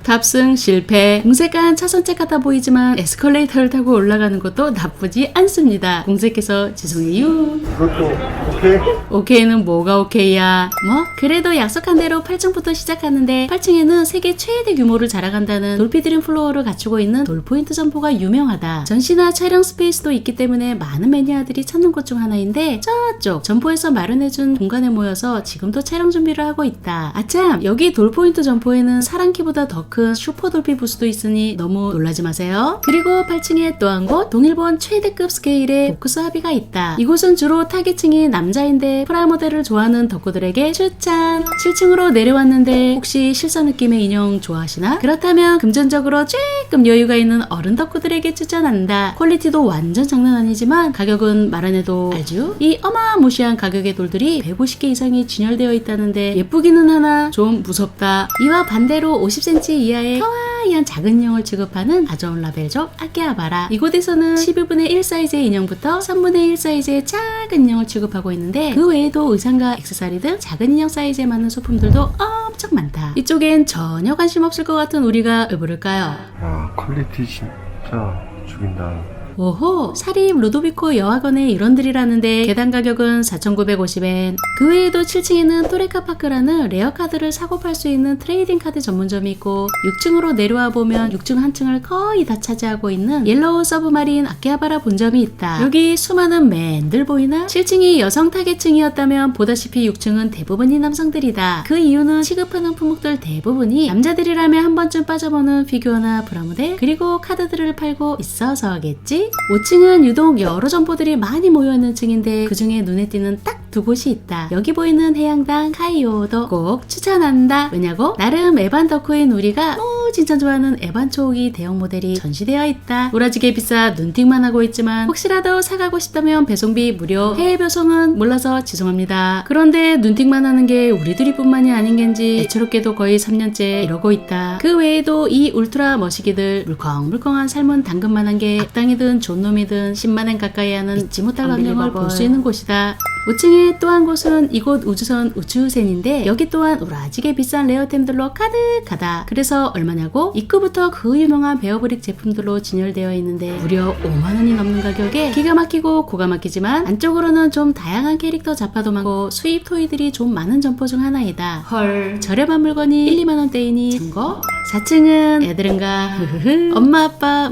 탑승 실패. 공색한 차선책 같아 보이지만 에스컬레이터를 타고 올라가는 것도 나쁘지 않습니다. 공색해서 죄송해요.
그것도 오케이?
오케이는 뭐가 오케이야? 뭐? 그래도 약속한 대로 8층부터 시작하는데 8층에는 세계 최대 규모를 자랑한다는 돌피드림 플로어를 갖추고 있는 돌포인트 점포가 유명하다. 전시나 촬영 스페이스도 있기 때문에 많은 매니아들이 찾는 곳 중 하나인데 저쪽 점포에서 마련해준 공간에 모여서 지금도 촬영 준비를 하고 있다. 아참, 여기 돌포인트 점포에는 사랑키보다 더 큰 슈퍼 돌피 부스도 있으니 너무 놀라지 마세요. 그리고 8층에 또 한 곳, 동일본 최대급 스케일의 보크스 합의가 있다. 이곳은 주로 타깃층이 남자인데 프라모델을 좋아하는 덕후들에게 추천. 7층으로 내려왔는데 혹시 실사 느낌의 인형 좋아하시나? 그렇다면 금전적으로 조금 여유가 있는 어른 덕후들에게 추천한다. 퀄리티도 완전 장난 아니지만 가격은 말 안 해도 알죠? 이 어마무시한 가격의 돌들이 150개 이상이 진열되어 있다는데 예쁘기는 하나 좀 무섭다. 이와 반대로 50cm 이하의 카와이한 작은 인형을 취급하는 아존 라벨족 아키하바라. 이곳에서는 12분의 1 사이즈의 인형부터 3분의 1 사이즈의 작은 인형을 취급하고 있는데 그 외에도 의상과 액세서리 등 작은 인형 사이즈에 맞는 소품들도 엄청 많다. 이쪽엔 전혀 관심 없을 것 같은 우리가 왜 부를까요?
야, 퀄리티 진짜 죽인다.
오호, 사립 루도비코 여학원의 일원들이라는데 계단 가격은 4,950엔. 그 외에도 7층에는 토레카 파크라는 레어 카드를 사고 팔 수 있는 트레이딩 카드 전문점이 있고 6층으로 내려와 보면 6층 한 층을 거의 다 차지하고 있는 옐로우 서브마린 아키하바라 본점이 있다. 여기 수많은 맨들 보이나? 7층이 여성 타겟층이었다면 보다시피 6층은 대부분이 남성들이다. 그 이유는 취급하는 품목들 대부분이 남자들이라면 한 번쯤 빠져보는 피규어나 프라모델 그리고 카드들을 팔고 있어서겠지? 5층은 유독 여러 점포들이 많이 모여있는 층인데 그 중에 눈에 띄는 딱 두 곳이 있다. 여기 보이는 해양당 카이오도 꼭 추천한다. 왜냐고? 나름 에반 덕후인 우리가 진짜 좋아하는 에반 초호기 대형 모델이 전시되어 있다. 우라지게 비싸 눈팅만 하고 있지만 혹시라도 사가고 싶다면 배송비 무료. 해외 배송은 몰라서 죄송합니다. 그런데 눈팅만 하는 게 우리들이 뿐만이 아닌 겐지 애처롭게도 거의 3년째 이러고 있다. 그 외에도 이 울트라 머시기들 물컹물컹한 삶은 당근만한 게 악당이든 존놈이든 10만엔 가까이 하는 잊지 못할 광경을 볼 수 있는 곳이다. 5층에 또 한 곳은 이곳 우주선 우주센인데 여기 또한 우라지게 비싼 레어템들로 가득하다. 그래서 얼마냐 뭐냐고? 입구부터 그 유명한 베어브릭 제품들로 진열되어 있는데 무려 5만원이 넘는 가격에 기가 막히고 고가 막히지만 안쪽으로는 좀 다양한 캐릭터 잡화도 많고 수입 토이들이 좀 많은 점포 중 하나이다. 헐, 저렴한 물건이 1, 2만원대이니 참고. 4층은 애들은가 엄마 아빠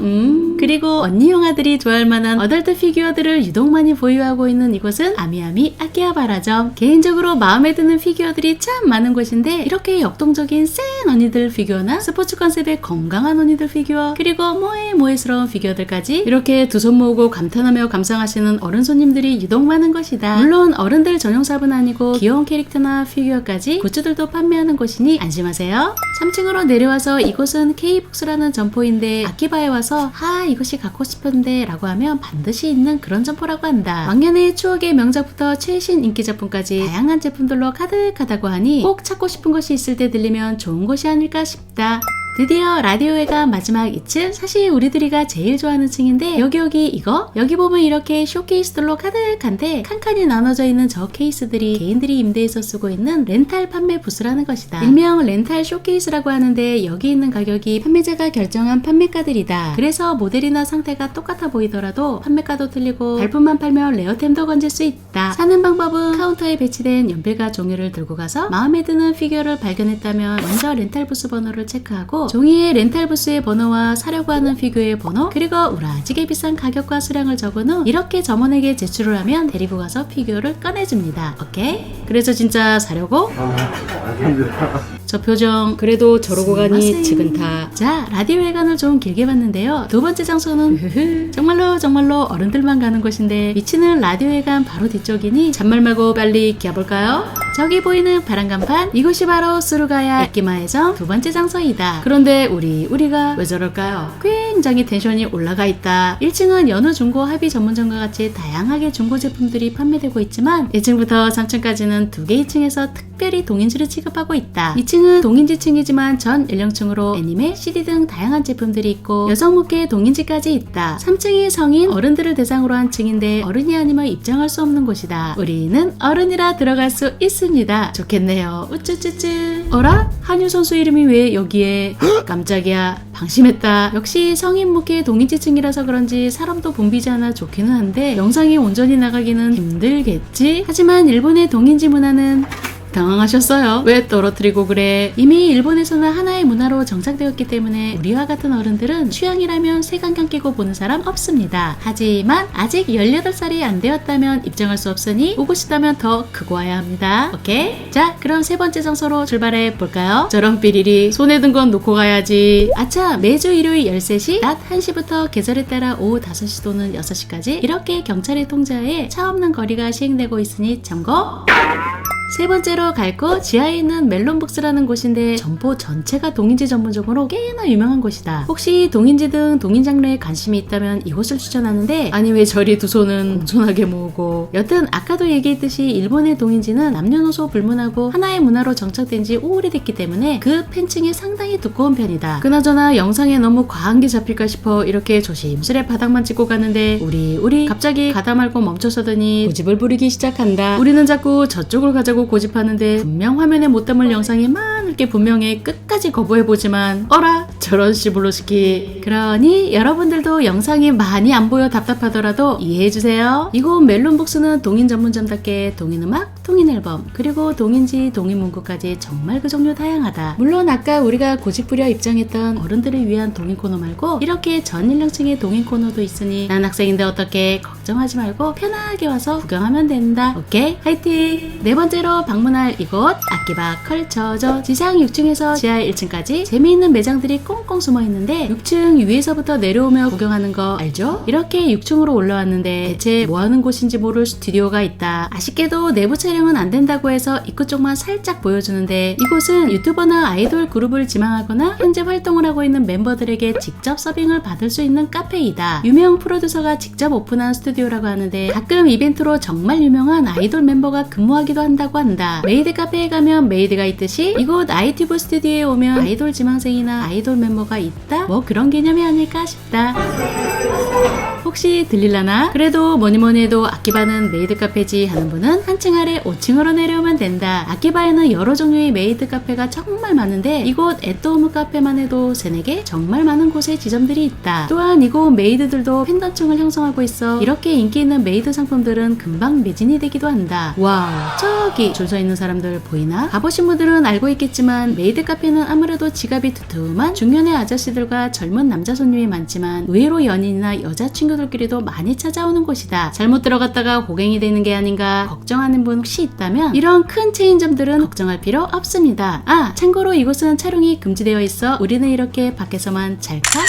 그리고 언니 형아들이 좋아할 만한 어덜트 피규어들을 유독 많이 보유하고 있는 이곳은 아미아미 아키하바라점. 개인적으로 마음에 드는 피규어들이 참 많은 곳인데 이렇게 역동적인 센 언니들 피규어나 스포츠 컨셉의 건강한 언니들 피규어 그리고 모해모해스러운 피규어들까지 이렇게 두 손 모으고 감탄하며 감상하시는 어른 손님들이 유독 많은 곳이다. 물론 어른들 전용 샵은 아니고 귀여운 캐릭터나 피규어까지 굿즈들도 판매하는 곳이니 안심하세요. 3층으로 내려와서 이곳은 K북스라는 점포인데 아키바에 와서 이것이 갖고 싶은데 라고 하면 반드시 있는 그런 점포라고 한다. 왕년의 추억의 명작부터 최신 인기 제품까지 다양한 제품들로 가득하다고 하니 꼭 찾고 싶은 것이 있을 때 들리면 좋은 곳이 아닐까 싶다. 드디어 라디오회관 마지막 2층, 사실 우리들이가 제일 좋아하는 층인데 여기 이거? 여기 보면 이렇게 쇼케이스들로 가득한데 칸칸이 나눠져 있는 저 케이스들이 개인들이 임대해서 쓰고 있는 렌탈 판매 부스라는 것이다. 일명 렌탈 쇼케이스라고 하는데 여기 있는 가격이 판매자가 결정한 판매가들이다. 그래서 모델이나 상태가 똑같아 보이더라도 판매가도 틀리고 발품만 팔면 레어템도 건질 수 있다. 사는 방법은 카운터에 배치된 연필과 종이를 들고 가서 마음에 드는 피규어를 발견했다면 먼저 렌탈 부스 번호를 체크하고 종이에 렌탈 부스의 번호와 사려고 하는 피규어의 번호 그리고 우라지게 비싼 가격과 수량을 적은 후 이렇게 점원에게 제출을 하면 데리고 가서 피규어를 꺼내줍니다. 오케이? 그래서 진짜 사려고? 저 표정 그래도 저러고 가니 지근타. 자, 라디오 회관을 좀 길게 봤는데요. 두 번째 장소는 정말로 어른들만 가는 곳인데 위치는 라디오 회관 바로 뒤쪽이니 잔말 말고 빨리 가볼까요? 저기 보이는 파란 간판, 이곳이 바로 스루가야 에키마에점 두 번째 장소이다. 그런데 우리가 왜 저럴까요? 굉장히 텐션이 올라가 있다. 1층은 여느 중고 합의 전문점과 같이 다양하게 중고 제품들이 판매되고 있지만 1층부터 3층까지는 두 개 2층에서 특별히 동인지를 취급하고 있다. 2층은 동인지층이지만 전 연령층으로 애니메, CD 등 다양한 제품들이 있고 여성 목회 동인지까지 있다. 3층이 성인, 어른들을 대상으로 한 층인데 어른이 아니면 입장할 수 없는 곳이다. 우리는 어른이라 들어갈 수 있습니다. 좋겠네요. 우쭈쭈쭈. 어라? 한유 선수 이름이 왜 여기에? 깜짝이야. 방심했다. 역시 성인 목회 동인지층이라서 그런지 사람도 붐비지 않아 좋기는 한데 영상이 온전히 나가기는 힘들겠지? 하지만 일본의 동인지 문화는 당황하셨어요. 왜 떨어뜨리고 그래? 이미 일본에서는 하나의 문화로 정착되었기 때문에 우리와 같은 어른들은 취향이라면 색안경 끼고 보는 사람 없습니다. 하지만 아직 18살이 안 되었다면 입장할 수 없으니 오고 싶다면 더 크고 와야 합니다. 오케이? 자, 그럼 세 번째 장소로 출발해 볼까요? 저런 삐리리 손에 든 건 놓고 가야지. 아차, 매주 일요일 13시 낮 1시부터 계절에 따라 오후 5시 또는 6시까지 이렇게 경찰의 통제하에 차 없는 거리가 시행되고 있으니 참고. 세 번째로 갈 곳, 지하에 있는 멜론북스라는 곳인데 점포 전체가 동인지 전문점으로 꽤나 유명한 곳이다. 혹시 동인지 등 동인 장르에 관심이 있다면 이곳을 추천하는데 아니 왜 저리 두 손은 공손하게 모으고. 여튼 아까도 얘기했듯이 일본의 동인지는 남녀노소 불문하고 하나의 문화로 정착된 지 오래됐기 때문에 그 팬층이 상당히 두꺼운 편이다. 그나저나 영상에 너무 과한 게 잡힐까 싶어 이렇게 조심스레 바닥만 찍고 가는데 우리 갑자기 가다 말고 멈춰서더니 고집을 부리기 시작한다. 우리는 자꾸 저쪽을 가자고 고집하는데 분명 화면에 못 담을 영상이 많을 게 분명해. 끝까지 거부해보지만 어라 저런 시블로스키. 그러니 여러분들도 영상이 많이 안 보여 답답하더라도 이해해주세요. 이곳 멜론북스는 동인 전문점답게 동인음악, 동인앨범, 그리고 동인지, 동인문구까지 정말 그 종류 다양하다. 물론 아까 우리가 고집부려 입장했던 어른들을 위한 동인 코너 말고 이렇게 전 연령층의 동인 코너도 있으니 난 학생인데 어떻게 걱정하지 말고 편하게 와서 구경하면 된다. 오케이? 화이팅! 네 번째로 방문할 이곳 아키바 컬처죠. 지상 6층에서 지하 1층까지 재미있는 매장들이 꽁꽁 숨어 있는데 6층 위에서부터 내려오며 구경하는 거 알죠? 이렇게 6층으로 올라왔는데 대체 뭐하는 곳인지 모를 스튜디오가 있다. 아쉽게도 내부 촬영은 안 된다고 해서 입구 쪽만 살짝 보여주는데 이곳은 유튜버나 아이돌 그룹을 지망하거나 현재 활동을 하고 있는 멤버들에게 직접 서빙을 받을 수 있는 카페이다. 유명 프로듀서가 직접 오픈한 스튜디오라고 하는데 가끔 이벤트로 정말 유명한 아이돌 멤버가 근무하기도 한다고 한다. 메이드 카페에 가면 메이드가 있듯이 이곳 아이튜브 스튜디오에 오면 아이돌 지망생이나 아이돌 멤버가 있다? 뭐 그런 개념이 아닐까 싶다. 혹시 들릴라나? 그래도 뭐니뭐니 해도 아키바는 메이드 카페지 하는 분은 한층 아래 5층으로 내려오면 된다. 아키바에는 여러 종류의 메이드 카페가 정말 많은데 이곳 애또홈 카페만 해도 3-4개 정말 많은 곳에 지점들이 있다. 또한 이곳 메이드들도 팬덤층을 형성하고 있어 이렇게 인기 있는 메이드 상품들은 금방 매진이 되기도 한다. 와우, 저기 줄 서 있는 사람들 보이나? 가보신 분들은 알고 있겠지만 메이드 카페는 아무래도 지갑이 두툼한 중년의 아저씨들과 젊은 남자 손님이 많지만 의외로 연인이나 여자친구들끼리도 많이 찾아오는 곳이다. 잘못 들어갔다가 고갱이 되는 게 아닌가 걱정하는 분 혹시 있다면 이런 큰 체인점들은 걱정할 필요 없습니다. 아, 참고로 이곳은 촬영이 금지되어 있어 우리는 이렇게 밖에서만 찰칵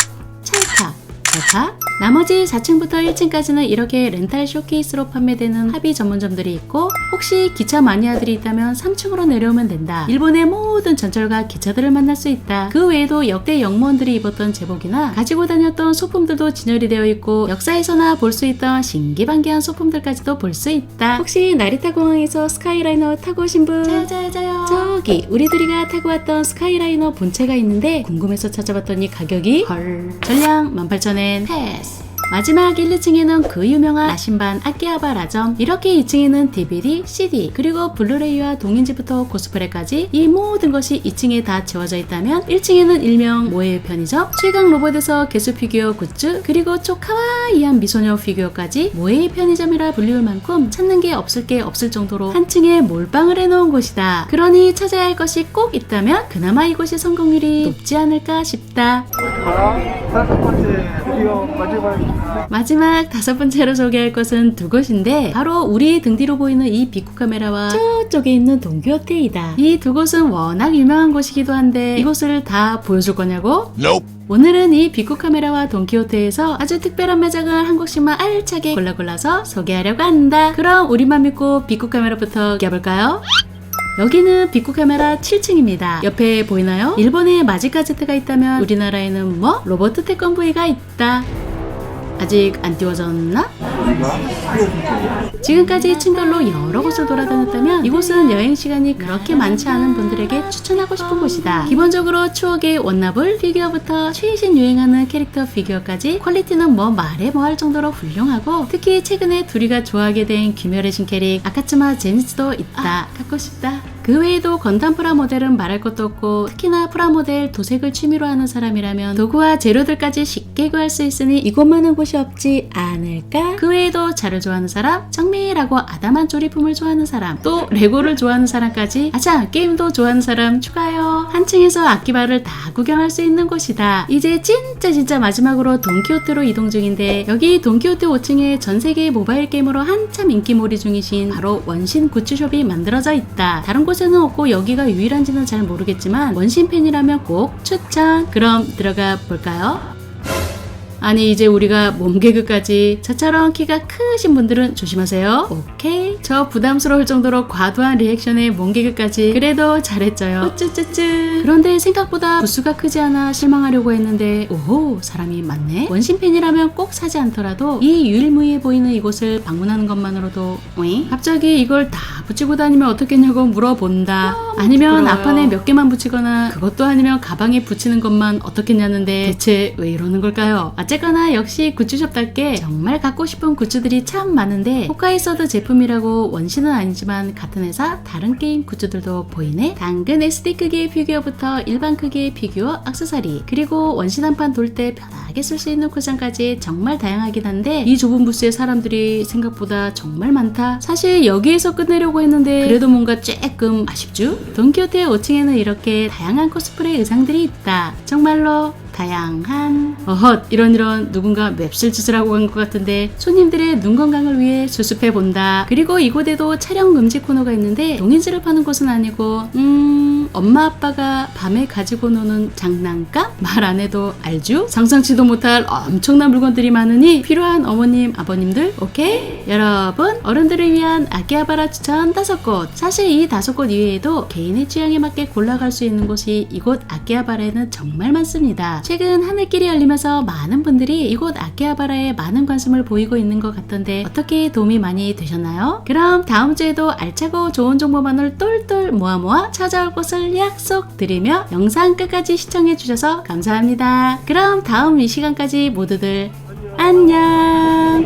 나머지 4층부터 1층까지는 이렇게 렌탈 쇼케이스로 판매되는 합의 전문점들이 있고 혹시 기차 마니아들이 있다면 3층으로 내려오면 된다. 일본의 모든 전철과 기차들을 만날 수 있다. 그 외에도 역대 영무원들이 입었던 제복이나 가지고 다녔던 소품들도 진열이 되어 있고 역사에서나 볼 수 있던 신기반기한 소품들까지도 볼 수 있다. 혹시 나리타 공항에서 스카이라이너 타고 오신 분? 저요. 저기 우리 둘이가 타고 왔던 스카이라이너 본체가 있는데 궁금해서 찾아봤더니 가격이 헐 전량 18,000엔 패스. 마지막 1, 2층에는 그 유명한 나신반 아키하바라점, 이렇게 2층에는 DVD, CD, 그리고 블루레이와 동인지부터 코스프레까지 이 모든 것이 2층에 다 채워져 있다면 1층에는 일명 모에이 편의점, 최강 로봇에서 개수 피규어 굿즈, 그리고 초카와이한 미소녀 피규어까지 모에이 편의점이라 불리울 만큼 찾는 게 없을 정도로 한 층에 몰빵을 해놓은 곳이다. 그러니 찾아야 할 것이 꼭 있다면 그나마 이곳이 성공률이 높지 않을까 싶다. 마지막 5번째로 소개할 것은 두 곳인데 바로 우리 등 뒤로 보이는 이 비쿠 카메라와 저쪽에 있는 동키호테이다. 이 두 곳은 워낙 유명한 곳이기도 한데 이곳을 다 보여줄 거냐고?
Nope.
오늘은 이 비쿠 카메라와 동키호테에서 아주 특별한 매장을 한 곳씩만 알차게 골라서 소개하려고 한다. 그럼 우리만 믿고 비쿠 카메라부터 가볼까요? 여기는 비쿠 카메라 7층입니다. 옆에 보이나요? 일본에 마지카 Z가 있다면 우리나라에는 뭐? 로버트 태권브이가 있다. 아직 안 띄워졌나? 지금까지 층별로 여러 곳을 돌아다녔다면 이곳은 여행 시간이 그렇게 많지 않은 분들에게 추천하고 싶은 곳이다. 기본적으로 추억의 원나블 피규어부터 최신 유행하는 캐릭터 피규어까지 퀄리티는 뭐 말해 뭐 할 정도로 훌륭하고 특히 최근에 둘이가 좋아하게 된 귀멸의 신캐릭 아카츠마 제니츠도 있다. 갖고 싶다. 그 외에도 건담 프라모델은 말할 것도 없고 특히나 프라모델 도색을 취미로 하는 사람이라면 도구와 재료들까지 쉽게 구할 수 있으니 이곳만한 곳이 없지 않을까? 그 외에도 차를 좋아하는 사람, 정밀하고 아담한 조리품을 좋아하는 사람, 또 레고를 좋아하는 사람까지 아자 게임도 좋아하는 사람 추가요. 한 층에서 아키바를 다 구경할 수 있는 곳이다. 이제 진짜 마지막으로 돈키호테로 이동 중인데 여기 돈키호테 5층에 전세계 모바일 게임으로 한참 인기몰이 중이신 바로 원신 굿즈숍이 만들어져 있다. 다른 곳에는 없고 여기가 유일한지는 잘 모르겠지만 원신 팬이라면 꼭 추천. 그럼 들어가 볼까요? 아니 이제 우리가 몸개그까지. 저처럼 키가 크신 분들은 조심하세요. 오케이? 저 부담스러울 정도로 과도한 리액션에 몸개그까지. 그래도 잘했죠요. 우쭈쭈쭈. 그런데 생각보다 부스가 크지 않아 실망하려고 했는데 오호 사람이 많네. 원신 팬이라면 꼭 사지 않더라도 이 유일무이해 보이는 이곳을 방문하는 것만으로도 갑자기 이걸 다 붙이고 다니면 어떻겠냐고 물어본다. 아니면 앞판에 몇 개만 붙이거나 그것도 아니면 가방에 붙이는 것만 어떻겠냐는데 대체 왜 이러는 걸까요? 어쨌거나 역시 굿즈숍답게 정말 갖고 싶은 굿즈들이 참 많은데 호카이소드 제품이라고 원신은 아니지만 같은 회사 다른 게임 굿즈들도 보이네. 당근 SD 크기의 피규어부터 일반 크기의 피규어, 액세서리, 그리고 원신 한 판 돌 때 편하게 쓸 수 있는 쿠션까지 정말 다양하긴 한데 이 좁은 부스에 사람들이 생각보다 정말 많다. 사실 여기에서 끝내려고 했는데 그래도 뭔가 조금 아쉽죠? 돈키호테 5층에는 이렇게 다양한 코스프레 의상들이 있다. 정말로 다양한 이런 누군가 맵실 짓을 하고 간 것 같은데 손님들의 눈 건강을 위해 수습해본다. 그리고 이곳에도 촬영 금지 코너가 있는데 동인지를 파는 곳은 아니고 엄마 아빠가 밤에 가지고 노는 장난감? 말 안 해도 알죠? 상상치도 못할 엄청난 물건들이 많으니 필요한 어머님 아버님들 오케이? 여러분 어른들을 위한 아키하바라 추천 5곳. 사실 이 5곳 이외에도 개인의 취향에 맞게 골라갈 수 있는 곳이 이곳 아키하바라에는 정말 많습니다. 최근 하늘길이 열리면서 많은 분들이 이곳 아키하바라에 많은 관심을 보이고 있는 것 같던데 어떻게 도움이 많이 되셨나요? 그럼 다음 주에도 알차고 좋은 정보만을 똘똘 모아 찾아올 곳을 약속드리며 영상 끝까지 시청해주셔서 감사합니다. 그럼 다음 이 시간까지 모두들 안녕.